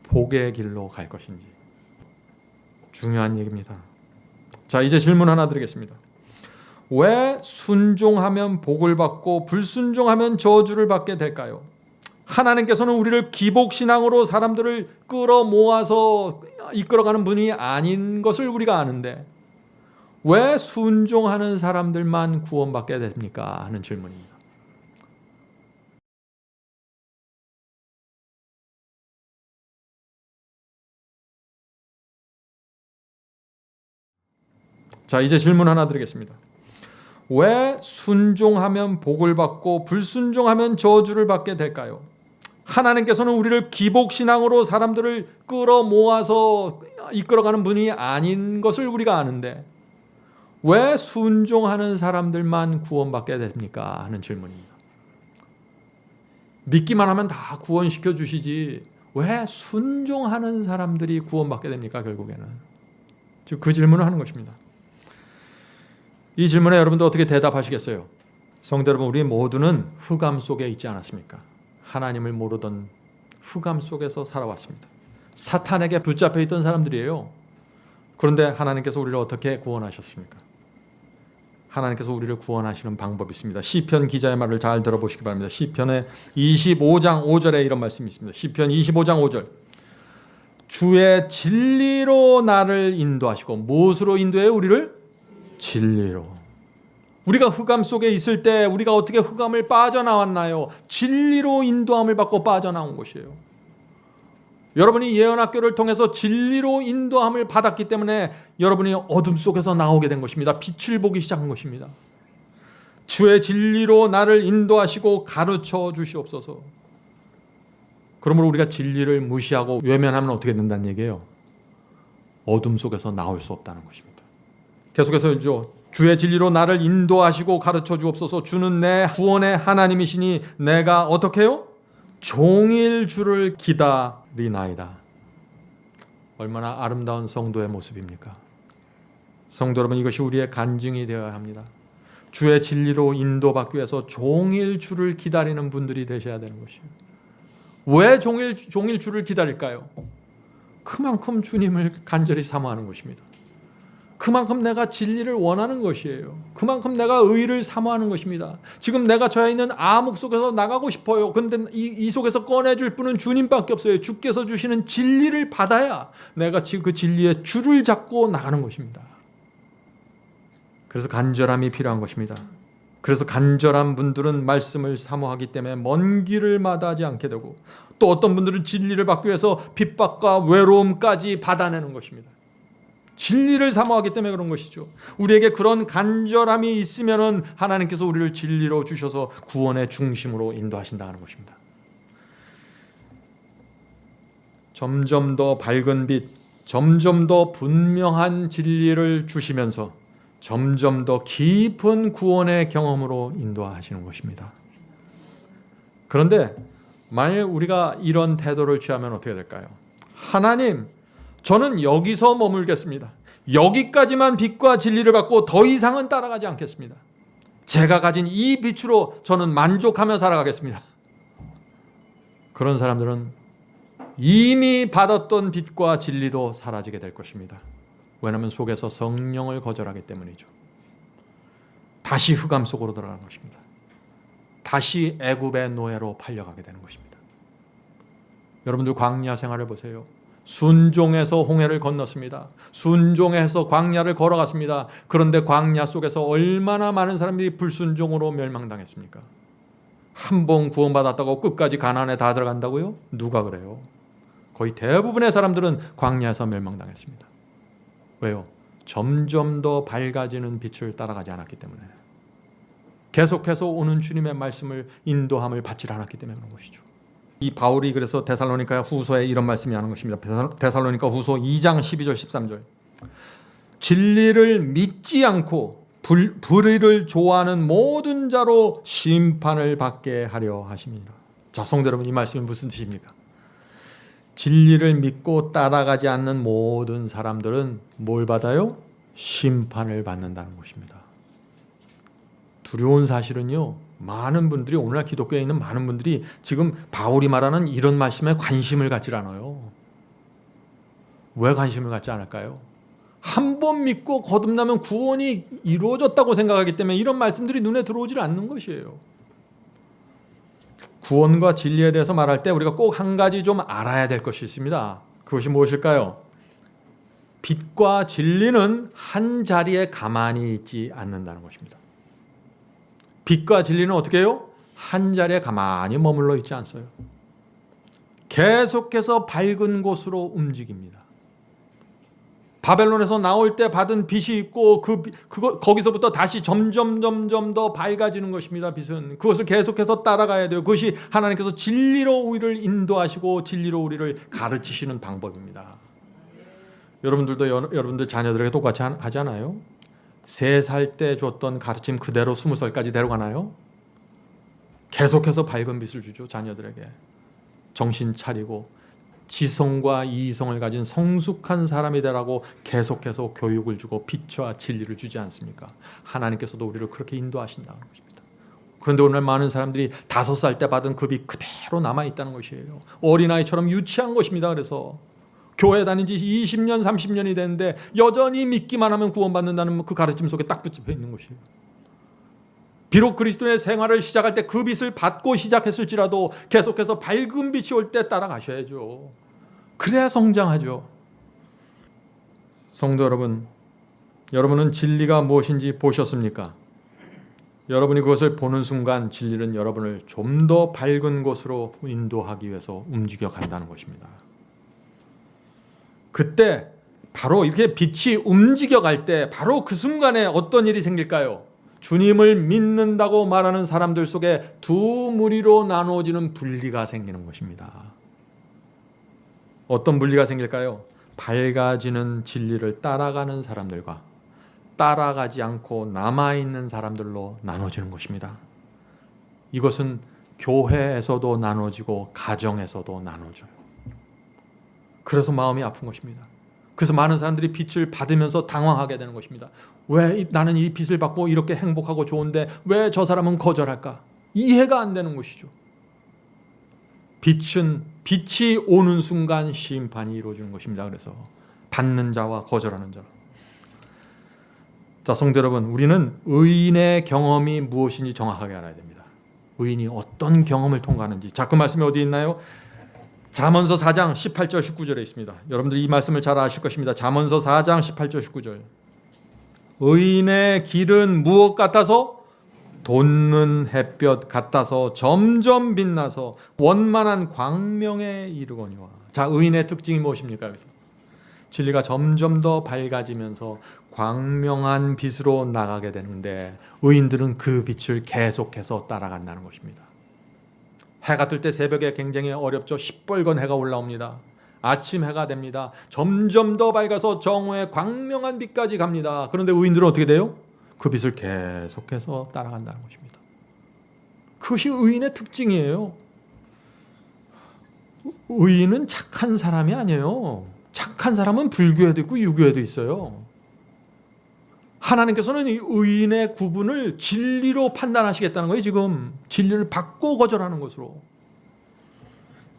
복의 길로 갈 것인지. 중요한 얘기입니다. 자, 이제 질문 하나 드리겠습니다. 왜 순종하면 복을 받고 불순종하면 저주를 받게 될까요? 하나님께서는 우리를 기복신앙으로 사람들을 끌어모아서 이끌어가는 분이 아닌 것을 우리가 아는데 왜 순종하는 사람들만 구원받게 됩니까? 하는 질문입니다. 자, 이제 질문 하나 드리겠습니다. 왜 순종하면 복을 받고 불순종하면 저주를 받게 될까요? 하나님께서는 우리를 기복신앙으로 사람들을 끌어모아서 이끌어가는 분이 아닌 것을 우리가 아는데 왜 순종하는 사람들만 구원받게 됩니까? 하는 질문입니다. 믿기만 하면 다 구원시켜 주시지 왜 순종하는 사람들이 구원받게 됩니까? 결국에는. 즉 그 질문을 하는 것입니다. 이 질문에 여러분도 어떻게 대답하시겠어요? 성도 여러분, 우리 모두는 흑암 속에 있지 않았습니까? 하나님을 모르던 흑암 속에서 살아왔습니다. 사탄에게 붙잡혀 있던 사람들이에요. 그런데 하나님께서 우리를 어떻게 구원하셨습니까? 하나님께서 우리를 구원하시는 방법이 있습니다. 시편 기자의 말을 잘 들어보시기 바랍니다. 시편의 25장 5절에 이런 말씀이 있습니다. 시편 25장 5절. 주의 진리로 나를 인도하시고, 무엇으로 인도해요? 우리를? 진리로. 우리가 흑암 속에 있을 때 우리가 어떻게 흑암을 빠져나왔나요? 진리로 인도함을 받고 빠져나온 것이에요. 여러분이 예언학교를 통해서 진리로 인도함을 받았기 때문에 여러분이 어둠 속에서 나오게 된 것입니다. 빛을 보기 시작한 것입니다. 주의 진리로 나를 인도하시고 가르쳐 주시옵소서. 그러므로 우리가 진리를 무시하고 외면하면 어떻게 된다는 얘기예요? 어둠 속에서 나올 수 없다는 것입니다. 계속해서 주의 진리로 나를 인도하시고 가르쳐 주옵소서. 주는 내 구원의 하나님이시니 내가 어떻게 해요? 종일 주를 기다리나이다. 얼마나 아름다운 성도의 모습입니까? 성도 여러분, 이것이 우리의 간증이 되어야 합니다. 주의 진리로 인도받기 위해서 종일 주를 기다리는 분들이 되셔야 되는 것이에요. 왜 종일 주를 기다릴까요? 그만큼 주님을 간절히 사모하는 것입니다. 그만큼 내가 진리를 원하는 것이에요. 그만큼 내가 의를 사모하는 것입니다. 지금 내가 처해 있는 암흑 속에서 나가고 싶어요. 그런데 이 속에서 꺼내줄 분은 주님밖에 없어요. 주께서 주시는 진리를 받아야 내가 지금 그 진리의 줄을 잡고 나가는 것입니다. 그래서 간절함이 필요한 것입니다. 그래서 간절한 분들은 말씀을 사모하기 때문에 먼 길을 마다하지 않게 되고, 또 어떤 분들은 진리를 받기 위해서 핍박과 외로움까지 받아내는 것입니다. 진리를 사모하기 때문에 그런 것이죠. 우리에게 그런 간절함이 있으면은 하나님께서 우리를 진리로 주셔서 구원의 중심으로 인도하신다는 것입니다. 점점 더 밝은 빛, 점점 더 분명한 진리를 주시면서 점점 더 깊은 구원의 경험으로 인도하시는 것입니다. 그런데 만일 우리가 이런 태도를 취하면 어떻게 될까요? 하나님, 저는 여기서 머물겠습니다. 여기까지만 빛과 진리를 받고 더 이상은 따라가지 않겠습니다. 제가 가진 이 빛으로 저는 만족하며 살아가겠습니다. 그런 사람들은 이미 받았던 빛과 진리도 사라지게 될 것입니다. 왜냐하면 속에서 성령을 거절하기 때문이죠. 다시 흑암 속으로 들어가는 것입니다. 다시 애굽의 노예로 팔려가게 되는 것입니다. 여러분들 광야 생활을 보세요. 순종해서 홍해를 건넜습니다. 순종해서 광야를 걸어갔습니다. 그런데 광야 속에서 얼마나 많은 사람들이 불순종으로 멸망당했습니까? 한 번 구원받았다고 끝까지 가나안에 다 들어간다고요? 누가 그래요? 거의 대부분의 사람들은 광야에서 멸망당했습니다. 왜요? 점점 더 밝아지는 빛을 따라가지 않았기 때문에, 계속해서 오는 주님의 말씀을 인도함을 받지 않았기 때문에 그런 것이죠. 이 바울이 그래서 데살로니가 후서에 이런 말씀이 하는 것입니다. 데살로니가 후서 2장 12절 13절. 진리를 믿지 않고 불의를 좋아하는 모든 자로 심판을 받게 하려 하십니다. 자, 성도 여러분, 이 말씀이 무슨 뜻입니까? 진리를 믿고 따라가지 않는 모든 사람들은 뭘 받아요? 심판을 받는다는 것입니다. 두려운 사실은요, 많은 분들이, 오늘날 기독교에 있는 많은 분들이 지금 바울이 말하는 이런 말씀에 관심을 갖지 않아요. 왜 관심을 갖지 않을까요? 한 번 믿고 거듭나면 구원이 이루어졌다고 생각하기 때문에 이런 말씀들이 눈에 들어오질 않는 것이에요. 구원과 진리에 대해서 말할 때 우리가 꼭 한 가지 좀 알아야 될 것이 있습니다. 그것이 무엇일까요? 빛과 진리는 한 자리에 가만히 있지 않는다는 것입니다. 빛과 진리는 어떻게 해요? 한 자리에 가만히 머물러 있지 않어요. 계속해서 밝은 곳으로 움직입니다. 바벨론에서 나올 때 받은 빛이 있고 거기서부터 다시 점점 더 밝아지는 것입니다. 빛은 그것을 계속해서 따라가야 돼요. 그것이 하나님께서 진리로 우리를 인도하시고 진리로 우리를 가르치시는 방법입니다. 여러분들도 여러분들 자녀들에게 똑같이 하잖아요. 3살 때 줬던 가르침 그대로 20살까지 데려가나요? 계속해서 밝은 빛을 주죠. 자녀들에게 정신 차리고 지성과 이성을 가진 성숙한 사람이 되라고 계속해서 교육을 주고 빛과 진리를 주지 않습니까? 하나님께서도 우리를 그렇게 인도하신다는 것입니다. 그런데 오늘 많은 사람들이 5살 때 받은 그 빛 그대로 남아있다는 것이에요. 어린아이처럼 유치한 것입니다. 그래서 교회 다닌 지 20년, 30년이 됐는데 여전히 믿기만 하면 구원받는다는 그 가르침 속에 딱 붙여 있는 것이에요. 비록 그리스도의 생활을 시작할 때 그 빛을 받고 시작했을지라도 계속해서 밝은 빛이 올 때 따라가셔야죠. 그래야 성장하죠. 성도 여러분, 여러분은 진리가 무엇인지 보셨습니까? 여러분이 그것을 보는 순간 진리는 여러분을 좀 더 밝은 곳으로 인도하기 위해서 움직여 간다는 것입니다. 그때 바로 이렇게 빛이 움직여 갈 때 바로 그 순간에 어떤 일이 생길까요? 주님을 믿는다고 말하는 사람들 속에 두 무리로 나누어지는 분리가 생기는 것입니다. 어떤 분리가 생길까요? 밝아지는 진리를 따라가는 사람들과 따라가지 않고 남아있는 사람들로 나눠지는 것입니다. 이것은 교회에서도 나눠지고 가정에서도 나눠져요. 그래서 마음이 아픈 것입니다. 그래서 많은 사람들이 빛을 받으면서 당황하게 되는 것입니다. 왜 나는 이 빛을 받고 이렇게 행복하고 좋은데 왜 저 사람은 거절할까? 이해가 안 되는 것이죠. 빛이 오는 순간 심판이 이루어지는 것입니다. 그래서 받는 자와 거절하는 자. 자, 성도 여러분, 우리는 의인의 경험이 무엇인지 정확하게 알아야 됩니다. 의인이 어떤 경험을 통과하는지. 자, 그 말씀이 어디 있나요? 잠언서 4장 18절 19절에 있습니다. 여러분들 이 말씀을 잘 아실 것입니다. 잠언서 4장 18절 19절. 의인의 길은 무엇 같아서? 돋는 햇볕 같아서 점점 빛나서 원만한 광명에 이르거니와. 자, 의인의 특징이 무엇입니까? 여기서 진리가 점점 더 밝아지면서 광명한 빛으로 나가게 되는데 의인들은 그 빛을 계속해서 따라간다는 것입니다. 해가 뜰 때 새벽에 굉장히 어렵죠. 시뻘건 해가 올라옵니다. 아침 해가 됩니다. 점점 더 밝아서 정오의 광명한 빛까지 갑니다. 그런데 의인들은 어떻게 돼요? 그 빛을 계속해서 따라간다는 것입니다. 그것이 의인의 특징이에요. 의인은 착한 사람이 아니에요. 착한 사람은 불교에도 있고 유교에도 있어요. 하나님께서는 이 의인의 구분을 진리로 판단하시겠다는 거예요. 지금 진리를 받고 거절하는 것으로.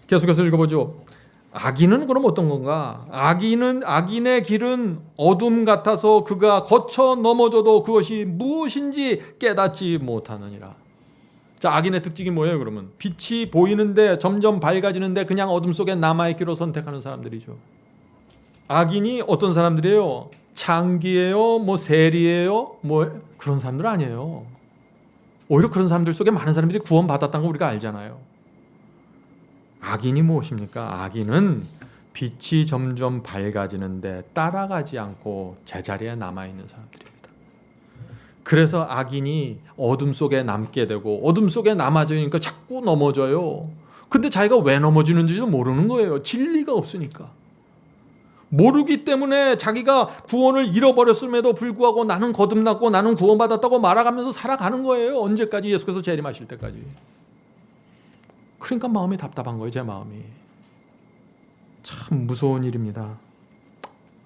계속해서 읽어보죠. 악인은 그럼 어떤 건가? 악인의 길은 어둠 같아서 그가 거쳐 넘어져도 그것이 무엇인지 깨닫지 못하느니라. 자, 악인의 특징이 뭐예요? 그러면 빛이 보이는데 점점 밝아지는데 그냥 어둠 속에 남아있기로 선택하는 사람들이죠. 악인이 어떤 사람들이에요? 창기예요? 세리예요? 그런 사람들 아니에요. 오히려 그런 사람들 속에 많은 사람들이 구원받았다는 거 우리가 알잖아요. 악인이 무엇입니까? 악인은 빛이 점점 밝아지는데 따라가지 않고 제자리에 남아있는 사람들입니다. 그래서 악인이 어둠 속에 남게 되고 어둠 속에 남아지니까 자꾸 넘어져요. 근데 자기가 왜 넘어지는지도 모르는 거예요. 진리가 없으니까. 모르기 때문에 자기가 구원을 잃어버렸음에도 불구하고 나는 거듭났고 나는 구원받았다고 말아가면서 살아가는 거예요. 언제까지? 예수께서 재림하실 때까지. 그러니까 마음이 답답한 거예요. 제 마음이. 참 무서운 일입니다.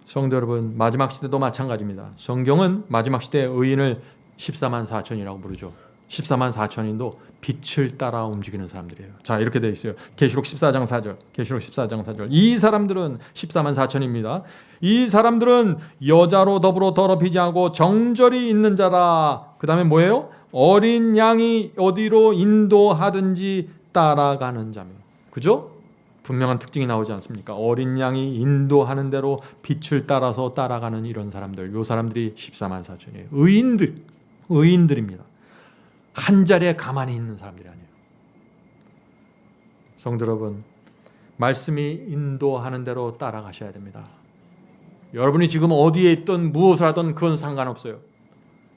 성도 여러분, 마지막 시대도 마찬가지입니다. 성경은 마지막 시대의 의인을 14만 4천이라고 부르죠. 14만 4천인도 빛을 따라 움직이는 사람들이에요. 자, 이렇게 되어 있어요. 계시록 14장 4절. 계시록 14장 4절. 이 사람들은 14만 4천입니다. 이 사람들은 여자로 더불어 더럽히지 않고 정절이 있는 자라. 그 다음에 뭐예요? 어린 양이 어디로 인도하든지 따라가는 자며. 그죠? 분명한 특징이 나오지 않습니까? 어린 양이 인도하는 대로 빛을 따라서 따라가는 이런 사람들. 이 사람들이 14만 4천이에요. 의인들입니다. 한 자리에 가만히 있는 사람들이 아니에요. 성도 여러분, 말씀이 인도하는 대로 따라가셔야 됩니다. 여러분이 지금 어디에 있든 무엇을 하든 그건 상관없어요.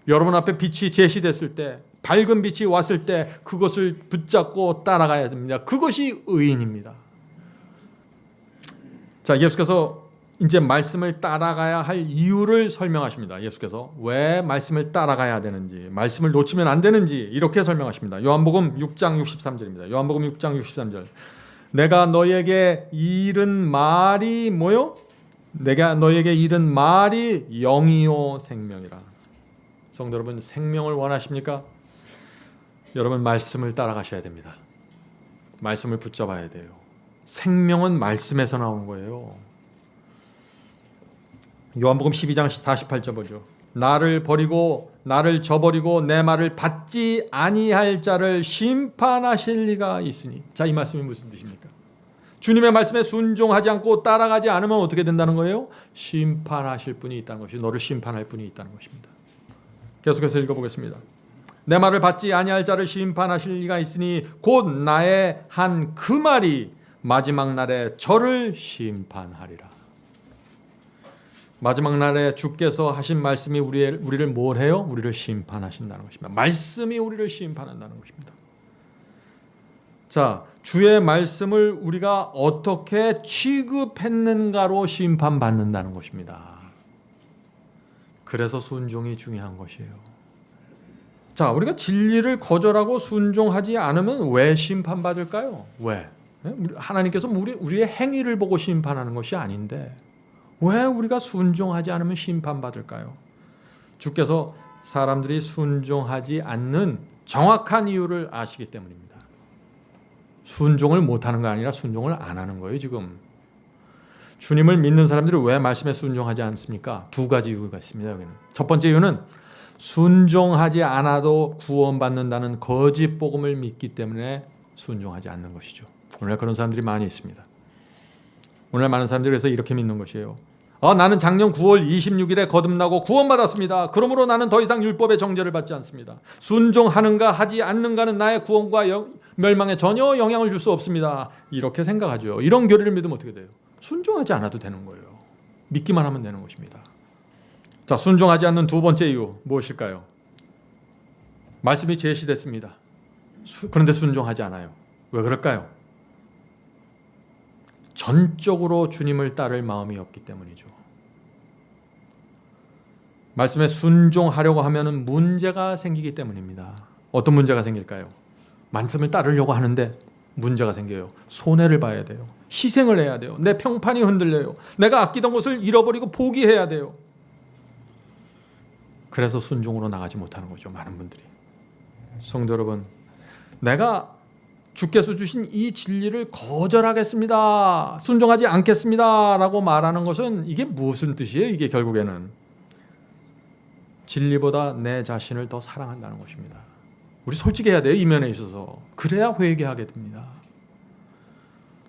여러분 앞에 빛이 제시됐을 때, 밝은 빛이 왔을 때 그것을 붙잡고 따라가야 됩니다. 그것이 의인입니다. 자, 예수께서 이제 말씀을 따라가야 할 이유를 설명하십니다. 예수께서 왜 말씀을 따라가야 되는지, 말씀을 놓치면 안 되는지 이렇게 설명하십니다. 요한복음 6장 63절입니다. 요한복음 6장 63절. 내가 너에게 이른 말이 뭐요? 내가 너에게 이른 말이 영이요 생명이라. 성도 여러분, 생명을 원하십니까? 여러분, 말씀을 따라가셔야 됩니다. 말씀을 붙잡아야 돼요. 생명은 말씀에서 나오는 거예요. 요한복음 12장 48절 보죠. 나를 버리고 나를 저버리고 내 말을 받지 아니할 자를 심판하실 리가 있으니. 자, 이 말씀이 무슨 뜻입니까? 주님의 말씀에 순종하지 않고 따라가지 않으면 어떻게 된다는 거예요? 심판하실 분이 있다는 것이, 너를 심판할 분이 있다는 것입니다. 계속해서 읽어보겠습니다. 내 말을 받지 아니할 자를 심판하실 리가 있으니 곧 나의 한 그 말이 마지막 날에 저를 심판하리라. 마지막 날에 주께서 하신 말씀이 우리를 뭘 해요? 우리를 심판하신다는 것입니다. 말씀이 우리를 심판한다는 것입니다. 자, 주의 말씀을 우리가 어떻게 취급했는가로 심판받는다는 것입니다. 그래서 순종이 중요한 것이에요. 자, 우리가 진리를 거절하고 순종하지 않으면 왜 심판받을까요? 왜? 하나님께서 우리의 행위를 보고 심판하는 것이 아닌데 왜 우리가 순종하지 않으면 심판받을까요? 주께서 사람들이 순종하지 않는 정확한 이유를 아시기 때문입니다. 순종을 못하는 거 아니라 순종을 안 하는 거예요, 지금. 주님을 믿는 사람들이 왜 말씀에 순종하지 않습니까? 두 가지 이유가 있습니다, 여기는. 첫 번째 이유는 순종하지 않아도 구원받는다는 거짓 복음을 믿기 때문에 순종하지 않는 것이죠. 오늘 그런 사람들이 많이 있습니다. 오늘 많은 사람들이 그래서 이렇게 믿는 것이에요. 나는 작년 9월 26일에 거듭나고 구원받았습니다. 그러므로 나는 더 이상 율법의 정죄를 받지 않습니다. 순종하는가 하지 않는가는 나의 구원과 멸망에 전혀 영향을 줄 수 없습니다. 이렇게 생각하죠. 이런 교리를 믿으면 어떻게 돼요? 순종하지 않아도 되는 거예요. 믿기만 하면 되는 것입니다. 자, 순종하지 않는 두 번째 이유 무엇일까요? 말씀이 제시됐습니다. 그런데 순종하지 않아요. 왜 그럴까요? 전적으로 주님을 따를 마음이 없기 때문이죠. 말씀에 순종하려고 하면 문제가 생기기 때문입니다. 어떤 문제가 생길까요? 말씀을 따르려고 하는데 문제가 생겨요. 손해를 봐야 돼요. 희생을 해야 돼요. 내 평판이 흔들려요. 내가 아끼던 것을 잃어버리고 포기해야 돼요. 그래서 순종으로 나가지 못하는 거죠. 많은 분들이. 성도 여러분, 내가 주께서 주신 이 진리를 거절하겠습니다. 순종하지 않겠습니다. 라고 말하는 것은 이게 무슨 뜻이에요? 이게 결국에는 진리보다 내 자신을 더 사랑한다는 것입니다. 우리 솔직해야 돼요. 이 면에 있어서. 그래야 회개하게 됩니다.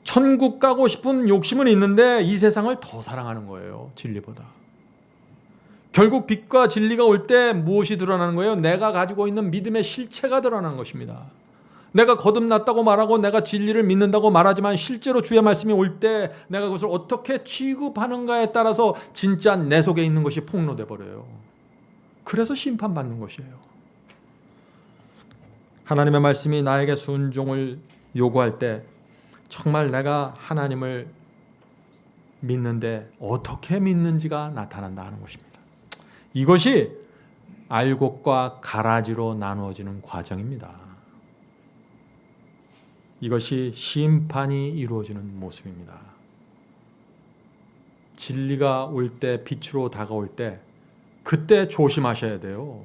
천국 가고 싶은 욕심은 있는데 이 세상을 더 사랑하는 거예요. 진리보다. 결국 빛과 진리가 올 때 무엇이 드러나는 거예요? 내가 가지고 있는 믿음의 실체가 드러나는 것입니다. 내가 거듭났다고 말하고 내가 진리를 믿는다고 말하지만 실제로 주의 말씀이 올 때 내가 그것을 어떻게 취급하는가에 따라서 진짜 내 속에 있는 것이 폭로돼 버려요. 그래서 심판받는 것이에요. 하나님의 말씀이 나에게 순종을 요구할 때 정말 내가 하나님을 믿는데 어떻게 믿는지가 나타난다 하는 것입니다. 이것이 알곡과 가라지로 나누어지는 과정입니다. 이것이 심판이 이루어지는 모습입니다. 진리가 올 때, 빛으로 다가올 때 그때 조심하셔야 돼요.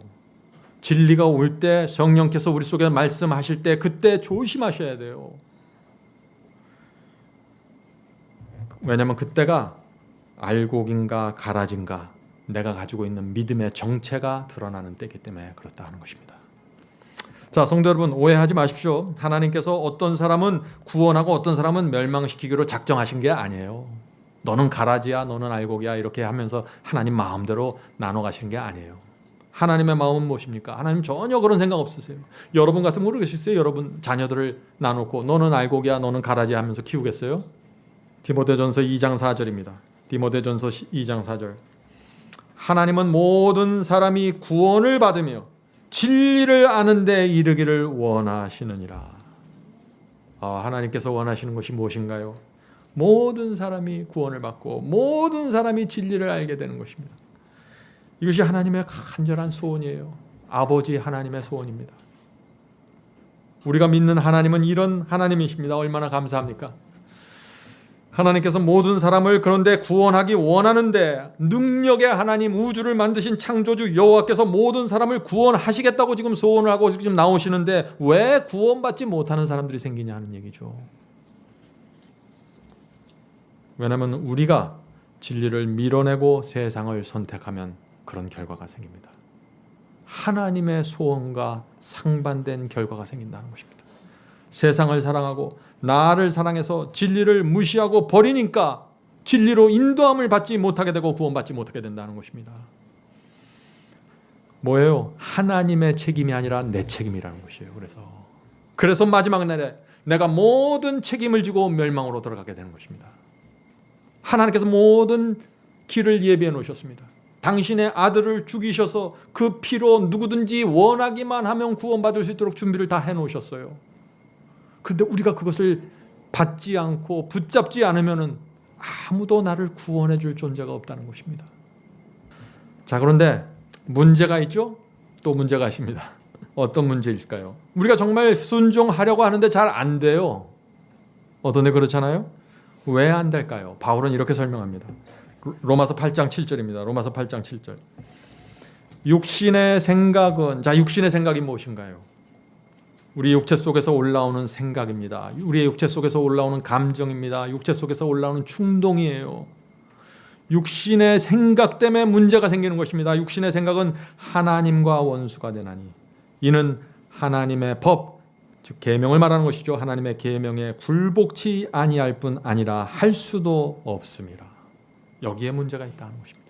진리가 올 때 성령께서 우리 속에 말씀하실 때 그때 조심하셔야 돼요. 왜냐하면 그때가 알곡인가 가라진가 내가 가지고 있는 믿음의 정체가 드러나는 때이기 때문에 그렇다 하는 것입니다. 자, 성도 여러분, 오해하지 마십시오. 하나님께서 어떤 사람은 구원하고 어떤 사람은 멸망시키기로 작정하신 게 아니에요. 너는 가라지야, 너는 알곡이야 이렇게 하면서 하나님 마음대로 나눠 가시는 게 아니에요. 하나님의 마음은 무엇입니까? 하나님 전혀 그런 생각 없으세요. 여러분 같으면 모르겠어요. 여러분 자녀들을 나놓고 너는 알곡이야, 너는 가라지야 하면서 키우겠어요? 디모데전서 2장 4절입니다. 디모데전서 2장 4절. 하나님은 모든 사람이 구원을 받으며 진리를 아는 데 이르기를 원하시느니라. 하나님께서 원하시는 것이 무엇인가요? 모든 사람이 구원을 받고 모든 사람이 진리를 알게 되는 것입니다. 이것이 하나님의 간절한 소원이에요. 아버지 하나님의 소원입니다. 우리가 믿는 하나님은 이런 하나님이십니다. 얼마나 감사합니까? 하나님께서 모든 사람을 그런데 구원하기 원하는데 능력의 하나님, 우주를 만드신 창조주 여호와께서 모든 사람을 구원하시겠다고 지금 소원을 하고 지금 나오시는데 왜 구원받지 못하는 사람들이 생기냐 하는 얘기죠. 왜냐하면 우리가 진리를 밀어내고 세상을 선택하면 그런 결과가 생깁니다. 하나님의 소원과 상반된 결과가 생긴다는 것입니다. 세상을 사랑하고 나를 사랑해서 진리를 무시하고 버리니까 진리로 인도함을 받지 못하게 되고 구원받지 못하게 된다는 것입니다. 뭐예요? 하나님의 책임이 아니라 내 책임이라는 것이에요. 그래서 마지막 날에 내가 모든 책임을 지고 멸망으로 들어가게 되는 것입니다. 하나님께서 모든 길을 예비해 놓으셨습니다. 당신의 아들을 죽이셔서 그 피로 누구든지 원하기만 하면 구원받을 수 있도록 준비를 다 해놓으셨어요. 그런데 우리가 그것을 받지 않고 붙잡지 않으면 아무도 나를 구원해 줄 존재가 없다는 것입니다. 자, 그런데 문제가 있죠? 또 문제가 있습니다. 어떤 문제일까요? 우리가 정말 순종하려고 하는데 잘 안 돼요. 어떤 데 그렇잖아요? 왜 안 될까요? 바울은 이렇게 설명합니다. 로마서 8장 7절입니다. 로마서 8장 7절. 육신의 생각은, 자, 육신의 생각이 무엇인가요? 우리 육체 속에서 올라오는 생각입니다. 우리의 육체 속에서 올라오는 감정입니다. 육체 속에서 올라오는 충동이에요. 육신의 생각 때문에 문제가 생기는 것입니다. 육신의 생각은 하나님과 원수가 되나니 이는 하나님의 법, 즉 계명을 말하는 것이죠. 하나님의 계명에 굴복치 아니할 뿐 아니라 할 수도 없습니다. 여기에 문제가 있다는 것입니다.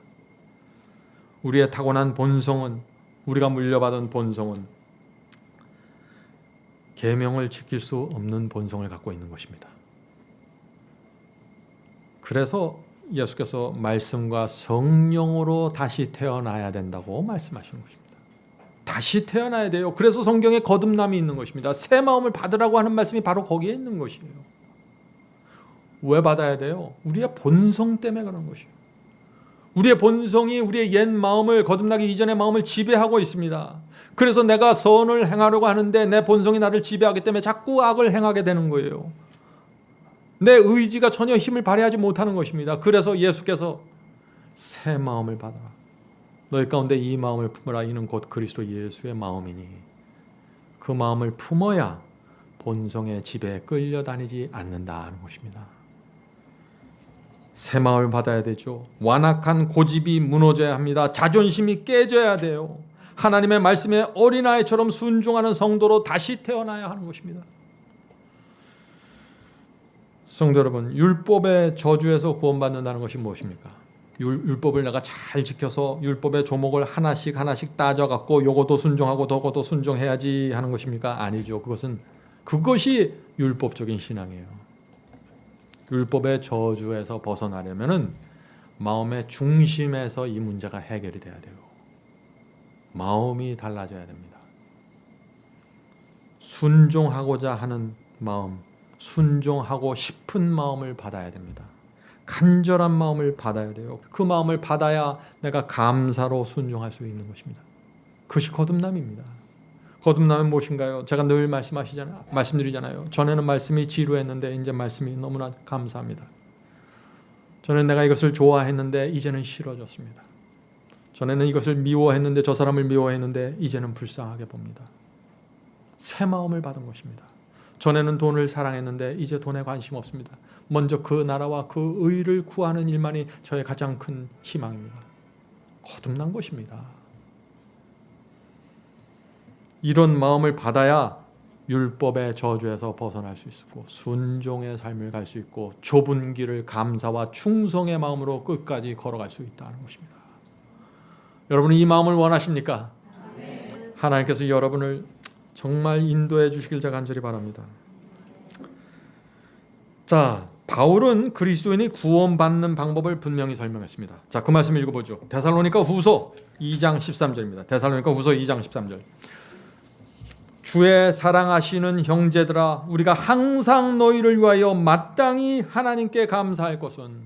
우리의 타고난 본성은, 우리가 물려받은 본성은 계명을 지킬 수 없는 본성을 갖고 있는 것입니다. 그래서 예수께서 말씀과 성령으로 다시 태어나야 된다고 말씀하시는 것입니다. 다시 태어나야 돼요. 그래서 성경에 거듭남이 있는 것입니다. 새 마음을 받으라고 하는 말씀이 바로 거기에 있는 것이에요. 왜 받아야 돼요? 우리의 본성 때문에 그런 것이에요. 우리의 본성이 우리의 옛 마음을, 거듭나기 이전의 마음을 지배하고 있습니다. 그래서 내가 선을 행하려고 하는데 내 본성이 나를 지배하기 때문에 자꾸 악을 행하게 되는 거예요. 내 의지가 전혀 힘을 발휘하지 못하는 것입니다. 그래서 예수께서 새 마음을 받아라. 너희 가운데 이 마음을 품으라. 이는 곧 그리스도 예수의 마음이니. 그 마음을 품어야 본성의 지배에 끌려다니지 않는다 하는 것입니다. 새 마음을 받아야 되죠. 완악한 고집이 무너져야 합니다. 자존심이 깨져야 돼요. 하나님의 말씀에 어린아이처럼 순종하는 성도로 다시 태어나야 하는 것입니다. 성도 여러분, 율법의 저주에서 구원받는다는 것이 무엇입니까? 율법을 내가 잘 지켜서 율법의 조목을 하나씩 따져갖고 요것도 순종하고 저것도 순종해야지 하는 것입니까? 아니죠. 그것이 율법적인 신앙이에요. 율법의 저주에서 벗어나려면은 마음의 중심에서 이 문제가 해결이 돼야 돼요. 마음이 달라져야 됩니다. 순종하고자 하는 마음, 순종하고 싶은 마음을 받아야 됩니다. 간절한 마음을 받아야 돼요. 그 마음을 받아야 내가 감사로 순종할 수 있는 것입니다. 그것이 거듭남입니다. 거듭남은 무엇인가요? 제가 늘 말씀드리잖아요. 전에는 말씀이 지루했는데 이제 말씀이 너무나 감사합니다. 전에는 내가 이것을 좋아했는데 이제는 싫어졌습니다. 전에는 이것을 미워했는데 저 사람을 미워했는데 이제는 불쌍하게 봅니다. 새 마음을 받은 것입니다. 전에는 돈을 사랑했는데 이제 돈에 관심 없습니다. 먼저 그 나라와 그 의를 구하는 일만이 저의 가장 큰 희망입니다. 거듭난 것입니다. 이런 마음을 받아야 율법의 저주에서 벗어날 수 있고 순종의 삶을 갈 수 있고 좁은 길을 감사와 충성의 마음으로 끝까지 걸어갈 수 있다는 것입니다. 여러분은 이 마음을 원하십니까? 하나님께서 여러분을 정말 인도해 주시길 제가 간절히 바랍니다. 자, 바울은 그리스도인이 구원받는 방법을 분명히 설명했습니다. 자, 그 말씀 읽어보죠. 데살로니가 후서 2장 13절입니다. 데살로니가 후서 2장 13절. 주의 사랑하시는 형제들아, 우리가 항상 너희를 위하여 마땅히 하나님께 감사할 것은,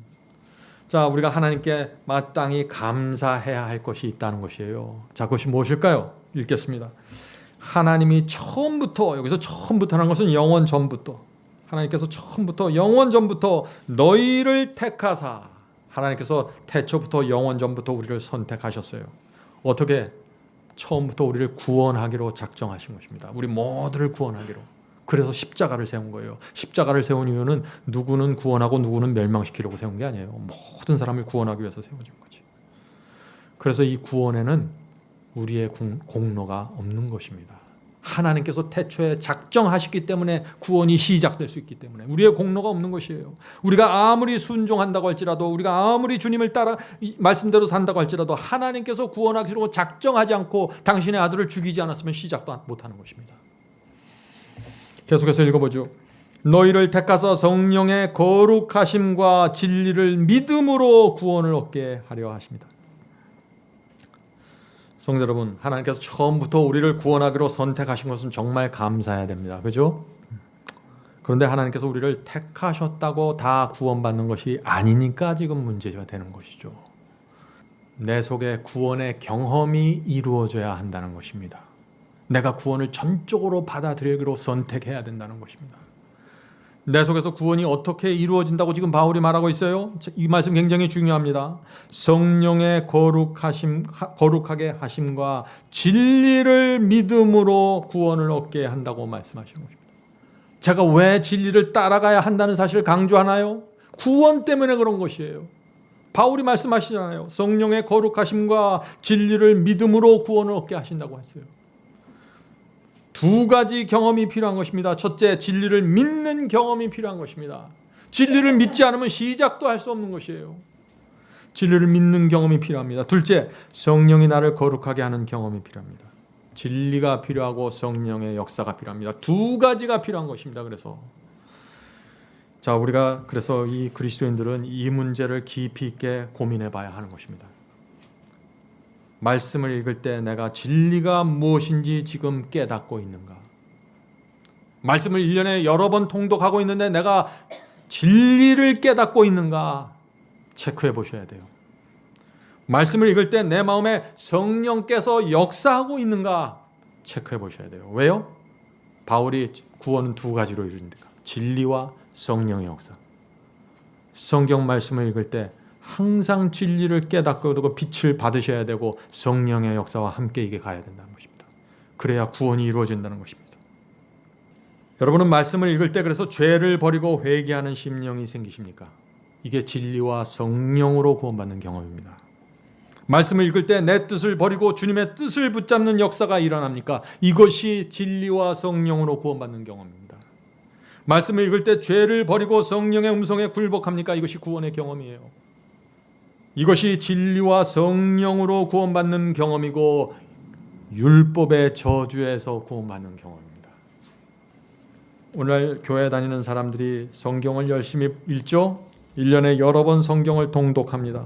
자, 우리가 하나님께 마땅히 감사해야 할 것이 있다는 것이에요. 자, 그것이 무엇일까요? 읽겠습니다. 하나님이 처음부터, 여기서 처음부터라는 것은 영원 전부터, 하나님께서 처음부터 영원 전부터 너희를 택하사, 하나님께서 태초부터 영원 전부터 우리를 선택하셨어요. 어떻게? 처음부터 우리를 구원하기로 작정하신 것입니다. 우리 모두를 구원하기로. 그래서 십자가를 세운 거예요. 십자가를 세운 이유는 누구는 구원하고 누구는 멸망시키려고 세운 게 아니에요. 모든 사람을 구원하기 위해서 세워진 거지. 그래서 이 구원에는 우리의 공로가 없는 것입니다. 하나님께서 태초에 작정하셨기 때문에 구원이 시작될 수 있기 때문에 우리의 공로가 없는 것이에요. 우리가 아무리 순종한다고 할지라도, 우리가 아무리 주님을 따라 말씀대로 산다고 할지라도 하나님께서 구원하기로 작정하지 않고 당신의 아들을 죽이지 않았으면 시작도 못하는 것입니다. 계속해서 읽어보죠. 너희를 택하사 성령의 거룩하심과 진리를 믿음으로 구원을 얻게 하려 하십니다. 성도 여러분, 하나님께서 처음부터 우리를 구원하기로 선택하신 것은 정말 감사해야 됩니다. 그죠? 그런데 하나님께서 우리를 택하셨다고 다 구원받는 것이 아니니까 지금 문제가 되는 것이죠. 내 속에 구원의 경험이 이루어져야 한다는 것입니다. 내가 구원을 전적으로 받아들이기로 선택해야 된다는 것입니다. 내 속에서 구원이 어떻게 이루어진다고 지금 바울이 말하고 있어요? 이 말씀 굉장히 중요합니다. 성령의 거룩하게 하심과 진리를 믿음으로 구원을 얻게 한다고 말씀하시는 것입니다. 제가 왜 진리를 따라가야 한다는 사실을 강조하나요? 구원 때문에 그런 것이에요. 바울이 말씀하시잖아요. 성령의 거룩하심과 진리를 믿음으로 구원을 얻게 하신다고 했어요. 두 가지 경험이 필요한 것입니다. 첫째, 진리를 믿는 경험이 필요한 것입니다. 진리를 믿지 않으면 시작도 할 수 없는 것이에요. 진리를 믿는 경험이 필요합니다. 둘째, 성령이 나를 거룩하게 하는 경험이 필요합니다. 진리가 필요하고 성령의 역사가 필요합니다. 두 가지가 필요한 것입니다. 그래서 이 그리스도인들은 이 문제를 깊이 있게 고민해 봐야 하는 것입니다. 말씀을 읽을 때 내가 진리가 무엇인지 지금 깨닫고 있는가? 말씀을 1년에 여러 번 통독하고 있는데 내가 진리를 깨닫고 있는가 체크해 보셔야 돼요. 말씀을 읽을 때 내 마음에 성령께서 역사하고 있는가 체크해 보셔야 돼요. 왜요? 바울이 구원은 두 가지로 이루어진다. 진리와 성령의 역사. 성경 말씀을 읽을 때 항상 진리를 깨닫고 그리고 빛을 받으셔야 되고 성령의 역사와 함께 이게 가야 된다는 것입니다. 그래야 구원이 이루어진다는 것입니다. 여러분은 말씀을 읽을 때 그래서 죄를 버리고 회개하는 심령이 생기십니까? 이게 진리와 성령으로 구원받는 경험입니다. 말씀을 읽을 때 내 뜻을 버리고 주님의 뜻을 붙잡는 역사가 일어납니까? 이것이 진리와 성령으로 구원받는 경험입니다. 말씀을 읽을 때 죄를 버리고 성령의 음성에 굴복합니까? 이것이 구원의 경험이에요. 이것이 진리와 성령으로 구원받는 경험이고 율법의 저주에서 구원받는 경험입니다. 오늘 교회 다니는 사람들이 성경을 열심히 읽죠? 1년에 여러 번 성경을 통독합니다.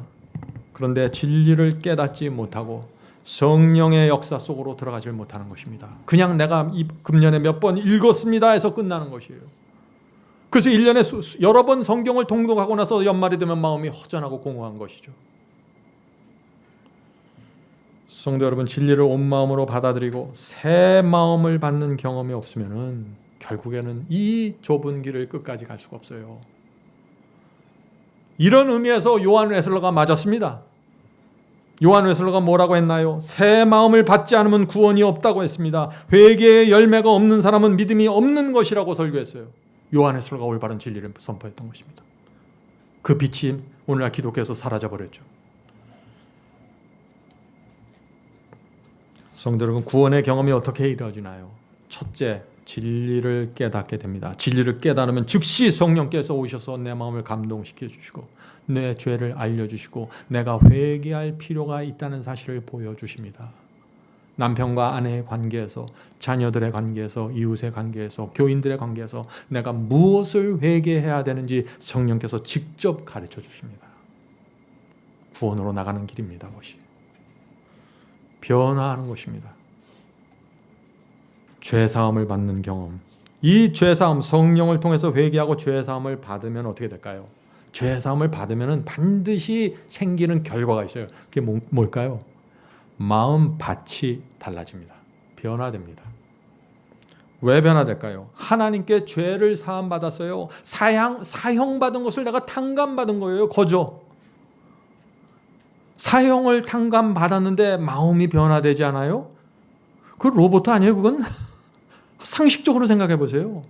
그런데 진리를 깨닫지 못하고 성령의 역사 속으로 들어가지 못하는 것입니다. 그냥 내가 이 금년에 몇 번 읽었습니다 해서 끝나는 것이에요. 그래서 1년에 여러 번 성경을 통독하고 나서 연말이 되면 마음이 허전하고 공허한 것이죠. 성도 여러분, 진리를 온 마음으로 받아들이고 새 마음을 받는 경험이 없으면 결국에는 이 좁은 길을 끝까지 갈 수가 없어요. 이런 의미에서 요한 웨슬러가 맞았습니다. 요한 웨슬러가 뭐라고 했나요? 새 마음을 받지 않으면 구원이 없다고 했습니다. 회개의 열매가 없는 사람은 믿음이 없는 것이라고 설교했어요. 요한 웨슬러가 올바른 진리를 선포했던 것입니다. 그 빛이 오늘날 기독교에서 사라져버렸죠. 성도 여러분, 구원의 경험이 어떻게 이루어지나요? 첫째, 진리를 깨닫게 됩니다. 진리를 깨달으면 즉시 성령께서 오셔서 내 마음을 감동시켜 주시고 내 죄를 알려주시고 내가 회개할 필요가 있다는 사실을 보여주십니다. 남편과 아내의 관계에서, 자녀들의 관계에서, 이웃의 관계에서, 교인들의 관계에서 내가 무엇을 회개해야 되는지 성령께서 직접 가르쳐 주십니다. 구원으로 나가는 길입니다. 그것이 변화하는 것입니다. 죄사함을 받는 경험. 이 죄사함, 성령을 통해서 회개하고 죄사함을 받으면 어떻게 될까요? 죄사함을 받으면 반드시 생기는 결과가 있어요. 그게 뭘까요? 마음밭이 달라집니다. 변화됩니다. 왜 변화될까요? 하나님께 죄를 사함받았어요. 사형받은 것을 내가 탕감받은 거예요. 거저. 사형을 탕감받았는데 마음이 변화되지 않아요? 그 로봇 아니에요, 그건? 상식적으로 생각해 보세요.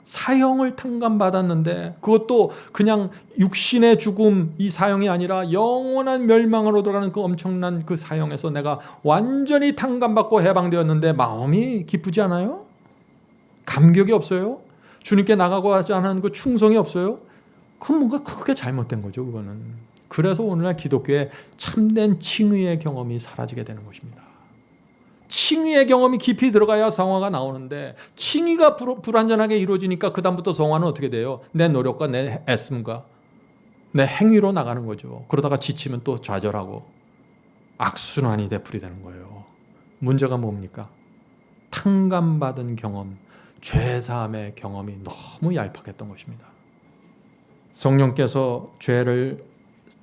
사형을 탕감받았는데 그것도 그냥 육신의 죽음, 이 사형이 아니라 영원한 멸망으로 들어가는 그 엄청난 그 사형에서 내가 완전히 탕감받고 해방되었는데 마음이 기쁘지 않아요? 감격이 없어요? 주님께 나가고 하지 않은 그 충성이 없어요? 그건 뭔가 크게 잘못된 거죠, 그거는. 그래서 오늘날 기독교에 참된 칭의의 경험이 사라지게 되는 것입니다. 칭의의 경험이 깊이 들어가야 성화가 나오는데 칭의가 불완전하게 이루어지니까 그 다음부터 성화는 어떻게 돼요? 내 노력과 내 애씀과 내 행위로 나가는 거죠. 그러다가 지치면 또 좌절하고 악순환이 되풀이되는 거예요. 문제가 뭡니까? 탕감받은 경험, 죄사함의 경험이 너무 얄팍했던 것입니다. 성령께서 죄를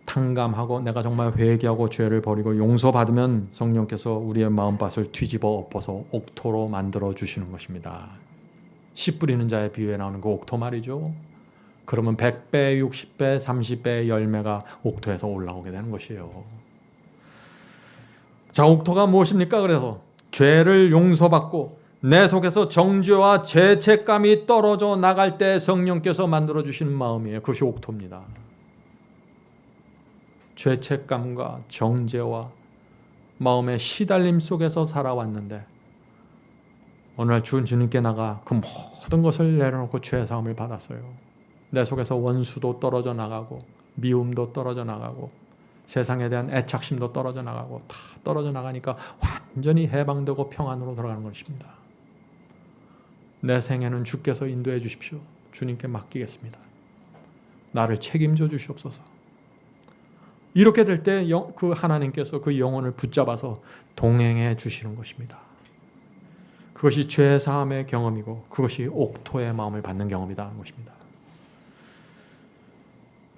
탕감하고 내가 정말 회개하고 죄를 버리고 용서받으면 성령께서 우리의 마음밭을 뒤집어 엎어서 옥토로 만들어 주시는 것입니다. 씨 뿌리는 자의 비유에 나오는 그 옥토 말이죠. 그러면 100배, 60배, 30배의 열매가 옥토에서 올라오게 되는 것이에요. 자, 옥토가 무엇입니까? 그래서 죄를 용서받고 내 속에서 정죄와 죄책감이 떨어져 나갈 때 성령께서 만들어 주시는 마음이에요. 그것이 옥토입니다. 죄책감과 정죄와 마음의 시달림 속에서 살아왔는데 오늘 주님께 나가 그 모든 것을 내려놓고 죄사함을 받았어요. 내 속에서 원수도 떨어져 나가고 미움도 떨어져 나가고 세상에 대한 애착심도 떨어져 나가고 다 떨어져 나가니까 완전히 해방되고 평안으로 들어가는 것입니다. 내 생애는 주께서 인도해 주십시오. 주님께 맡기겠습니다. 나를 책임져 주시옵소서. 이렇게 될 때 그 하나님께서 그 영혼을 붙잡아서 동행해 주시는 것입니다. 그것이 죄사함의 경험이고 그것이 옥토의 마음을 받는 경험이다 하는 것입니다.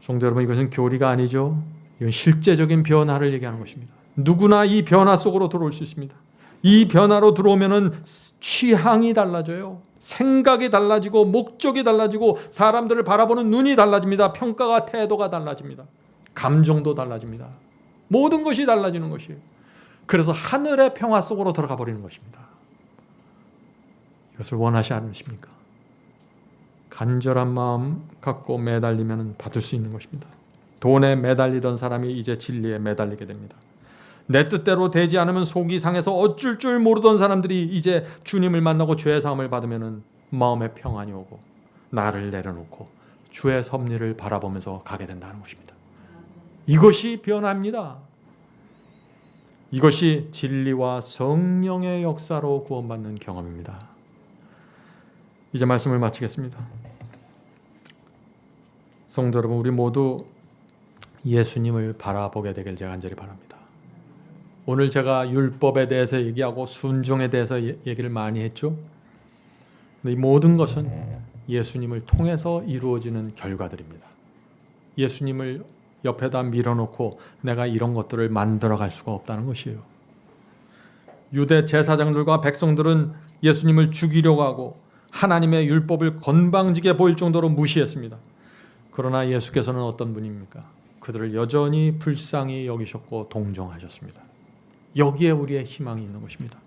성도 여러분, 이것은 교리가 아니죠. 이건 실제적인 변화를 얘기하는 것입니다. 누구나 이 변화 속으로 들어올 수 있습니다. 이 변화로 들어오면은 취향이 달라져요. 생각이 달라지고 목적이 달라지고 사람들을 바라보는 눈이 달라집니다. 평가가 태도가 달라집니다. 감정도 달라집니다. 모든 것이 달라지는 것이에요. 그래서 하늘의 평화 속으로 들어가 버리는 것입니다. 이것을 원하지 않으십니까? 간절한 마음 갖고 매달리면 받을 수 있는 것입니다. 돈에 매달리던 사람이 이제 진리에 매달리게 됩니다. 내 뜻대로 되지 않으면 속이 상해서 어쩔 줄 모르던 사람들이 이제 주님을 만나고 죄의 사함을 받으면 마음에 평안이 오고 나를 내려놓고 주의 섭리를 바라보면서 가게 된다는 것입니다. 이것이 변화입니다. 이것이 진리와 성령의 역사로 구원받는 경험입니다. 이제 말씀을 마치겠습니다. 성도 여러분, 우리 모두 예수님을 바라보게 되길 제가 간절히 바랍니다. 오늘 제가 율법에 대해서 얘기하고 순종에 대해서 얘기를 많이 했죠. 근데 이 모든 것은 예수님을 통해서 이루어지는 결과들입니다. 예수님을 옆에다 밀어놓고 내가 이런 것들을 만들어갈 수가 없다는 것이에요. 유대 제사장들과 백성들은 예수님을 죽이려고 하고 하나님의 율법을 건방지게 보일 정도로 무시했습니다. 그러나 예수께서는 어떤 분입니까? 그들을 여전히 불쌍히 여기셨고 동정하셨습니다. 여기에 우리의 희망이 있는 것입니다.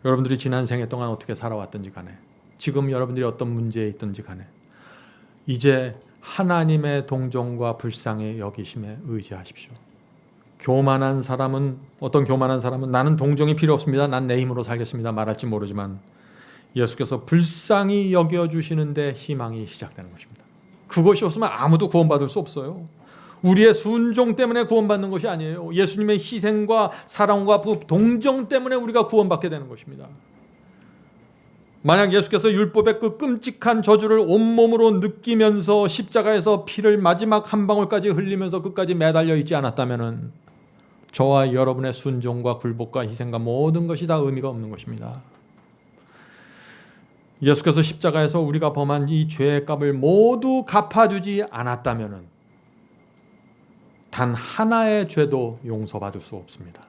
여러분들이 지난 생애 동안 어떻게 살아왔든지 간에, 지금 여러분들이 어떤 문제에 있든지 간에 이제 하나님의 동정과 불쌍히 여기심에 의지하십시오. 교만한 사람은, 어떤 교만한 사람은 나는 동정이 필요 없습니다, 난 내 힘으로 살겠습니다 말할지 모르지만 예수께서 불쌍히 여겨주시는데 희망이 시작되는 것입니다. 그것이 없으면 아무도 구원받을 수 없어요. 우리의 순종 때문에 구원받는 것이 아니에요. 예수님의 희생과 사랑과 동정 때문에 우리가 구원받게 되는 것입니다. 만약 예수께서 율법의 그 끔찍한 저주를 온몸으로 느끼면서 십자가에서 피를 마지막 한 방울까지 흘리면서 끝까지 매달려 있지 않았다면 저와 여러분의 순종과 굴복과 희생과 모든 것이 다 의미가 없는 것입니다. 예수께서 십자가에서 우리가 범한 이 죄의 값을 모두 갚아주지 않았다면 단 하나의 죄도 용서받을 수 없습니다.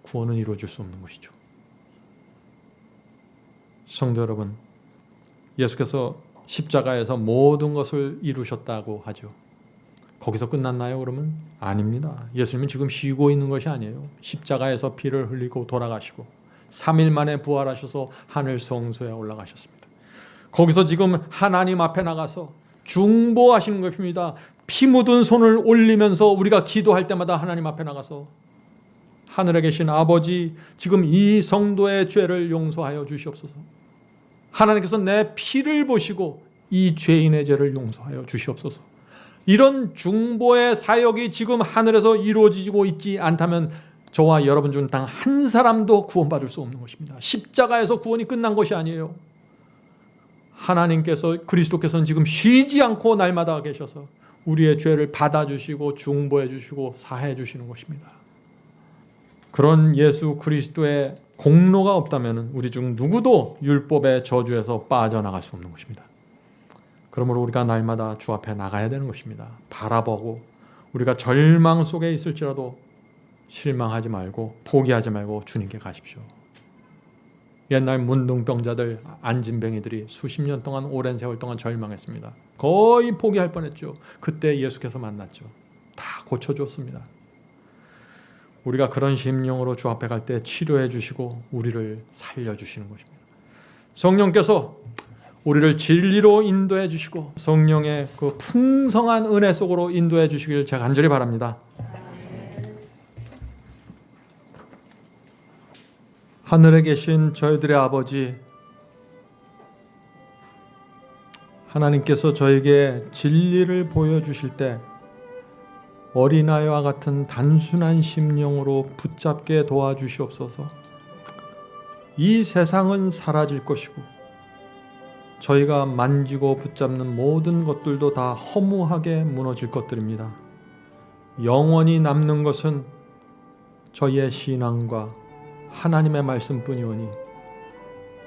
구원은 이루어질 수 없는 것이죠. 성도 여러분, 예수께서 십자가에서 모든 것을 이루셨다고 하죠. 거기서 끝났나요? 그러면 아닙니다. 예수님은 지금 쉬고 있는 것이 아니에요. 십자가에서 피를 흘리고 돌아가시고 3일 만에 부활하셔서 하늘 성소에 올라가셨습니다. 거기서 지금 하나님 앞에 나가서 중보하시는 것입니다. 피 묻은 손을 올리면서 우리가 기도할 때마다 하나님 앞에 나가서 하늘에 계신 아버지, 지금 이 성도의 죄를 용서하여 주시옵소서. 하나님께서 내 피를 보시고 이 죄인의 죄를 용서하여 주시옵소서. 이런 중보의 사역이 지금 하늘에서 이루어지고 있지 않다면 저와 여러분 중 단 한 사람도 구원받을 수 없는 것입니다. 십자가에서 구원이 끝난 것이 아니에요. 하나님께서, 그리스도께서는 지금 쉬지 않고 날마다 계셔서 우리의 죄를 받아주시고 중보해 주시고 사해 주시는 것입니다. 그런 예수 그리스도의 공로가 없다면 우리 중 누구도 율법의 저주에서 빠져나갈 수 없는 것입니다. 그러므로 우리가 날마다 주 앞에 나가야 되는 것입니다. 바라보고 우리가 절망 속에 있을지라도 실망하지 말고 포기하지 말고 주님께 가십시오. 옛날 문둥병자들, 안진뱅이들이 수십 년 동안, 오랜 세월 동안 절망했습니다. 거의 포기할 뻔했죠. 그때 예수께서 만났죠. 다 고쳐주었습니다. 우리가 그런 심령으로 주 앞에 갈 때 치료해 주시고 우리를 살려주시는 것입니다. 성령께서 우리를 진리로 인도해 주시고 성령의 그 풍성한 은혜 속으로 인도해 주시길 제가 간절히 바랍니다. 하늘에 계신 저희들의 아버지, 하나님께서 저에게 진리를 보여주실 때 어린아이와 같은 단순한 심령으로 붙잡게 도와주시옵소서. 이 세상은 사라질 것이고 저희가 만지고 붙잡는 모든 것들도 다 허무하게 무너질 것들입니다. 영원히 남는 것은 저희의 신앙과 하나님의 말씀뿐이오니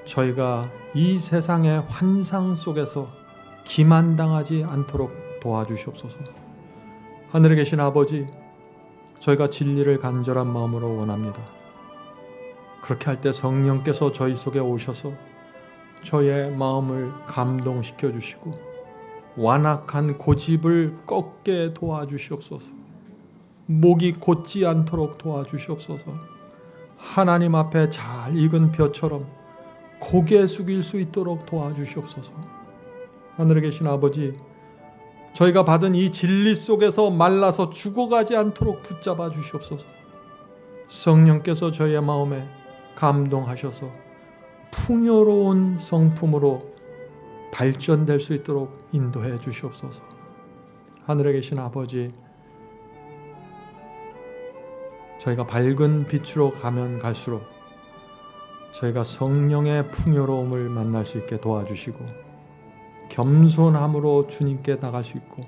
저희가 이 세상의 환상 속에서 기만당하지 않도록 도와주시옵소서. 하늘에 계신 아버지, 저희가 진리를 간절한 마음으로 원합니다. 그렇게 할 때 성령께서 저희 속에 오셔서 저의 마음을 감동시켜 주시고 완악한 고집을 꺾게 도와주시옵소서. 목이 곧지 않도록 도와주시옵소서. 하나님 앞에 잘 익은 벼처럼 고개 숙일 수 있도록 도와주시옵소서. 하늘에 계신 아버지, 저희가 받은 이 진리 속에서 말라서 죽어가지 않도록 붙잡아 주시옵소서. 성령께서 저희의 마음에 감동하셔서 풍요로운 성품으로 발전될 수 있도록 인도해 주시옵소서. 하늘에 계신 아버지, 저희가 밝은 빛으로 가면 갈수록 저희가 성령의 풍요로움을 만날 수 있게 도와주시고 겸손함으로 주님께 나갈 수 있고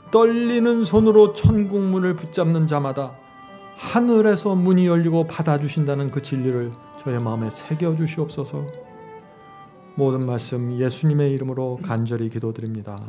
떨리는 손으로 천국문을 붙잡는 자마다 하늘에서 문이 열리고 받아주신다는 그 진리를 저의 마음에 새겨주시옵소서. 모든 말씀 예수님의 이름으로 간절히 기도드립니다.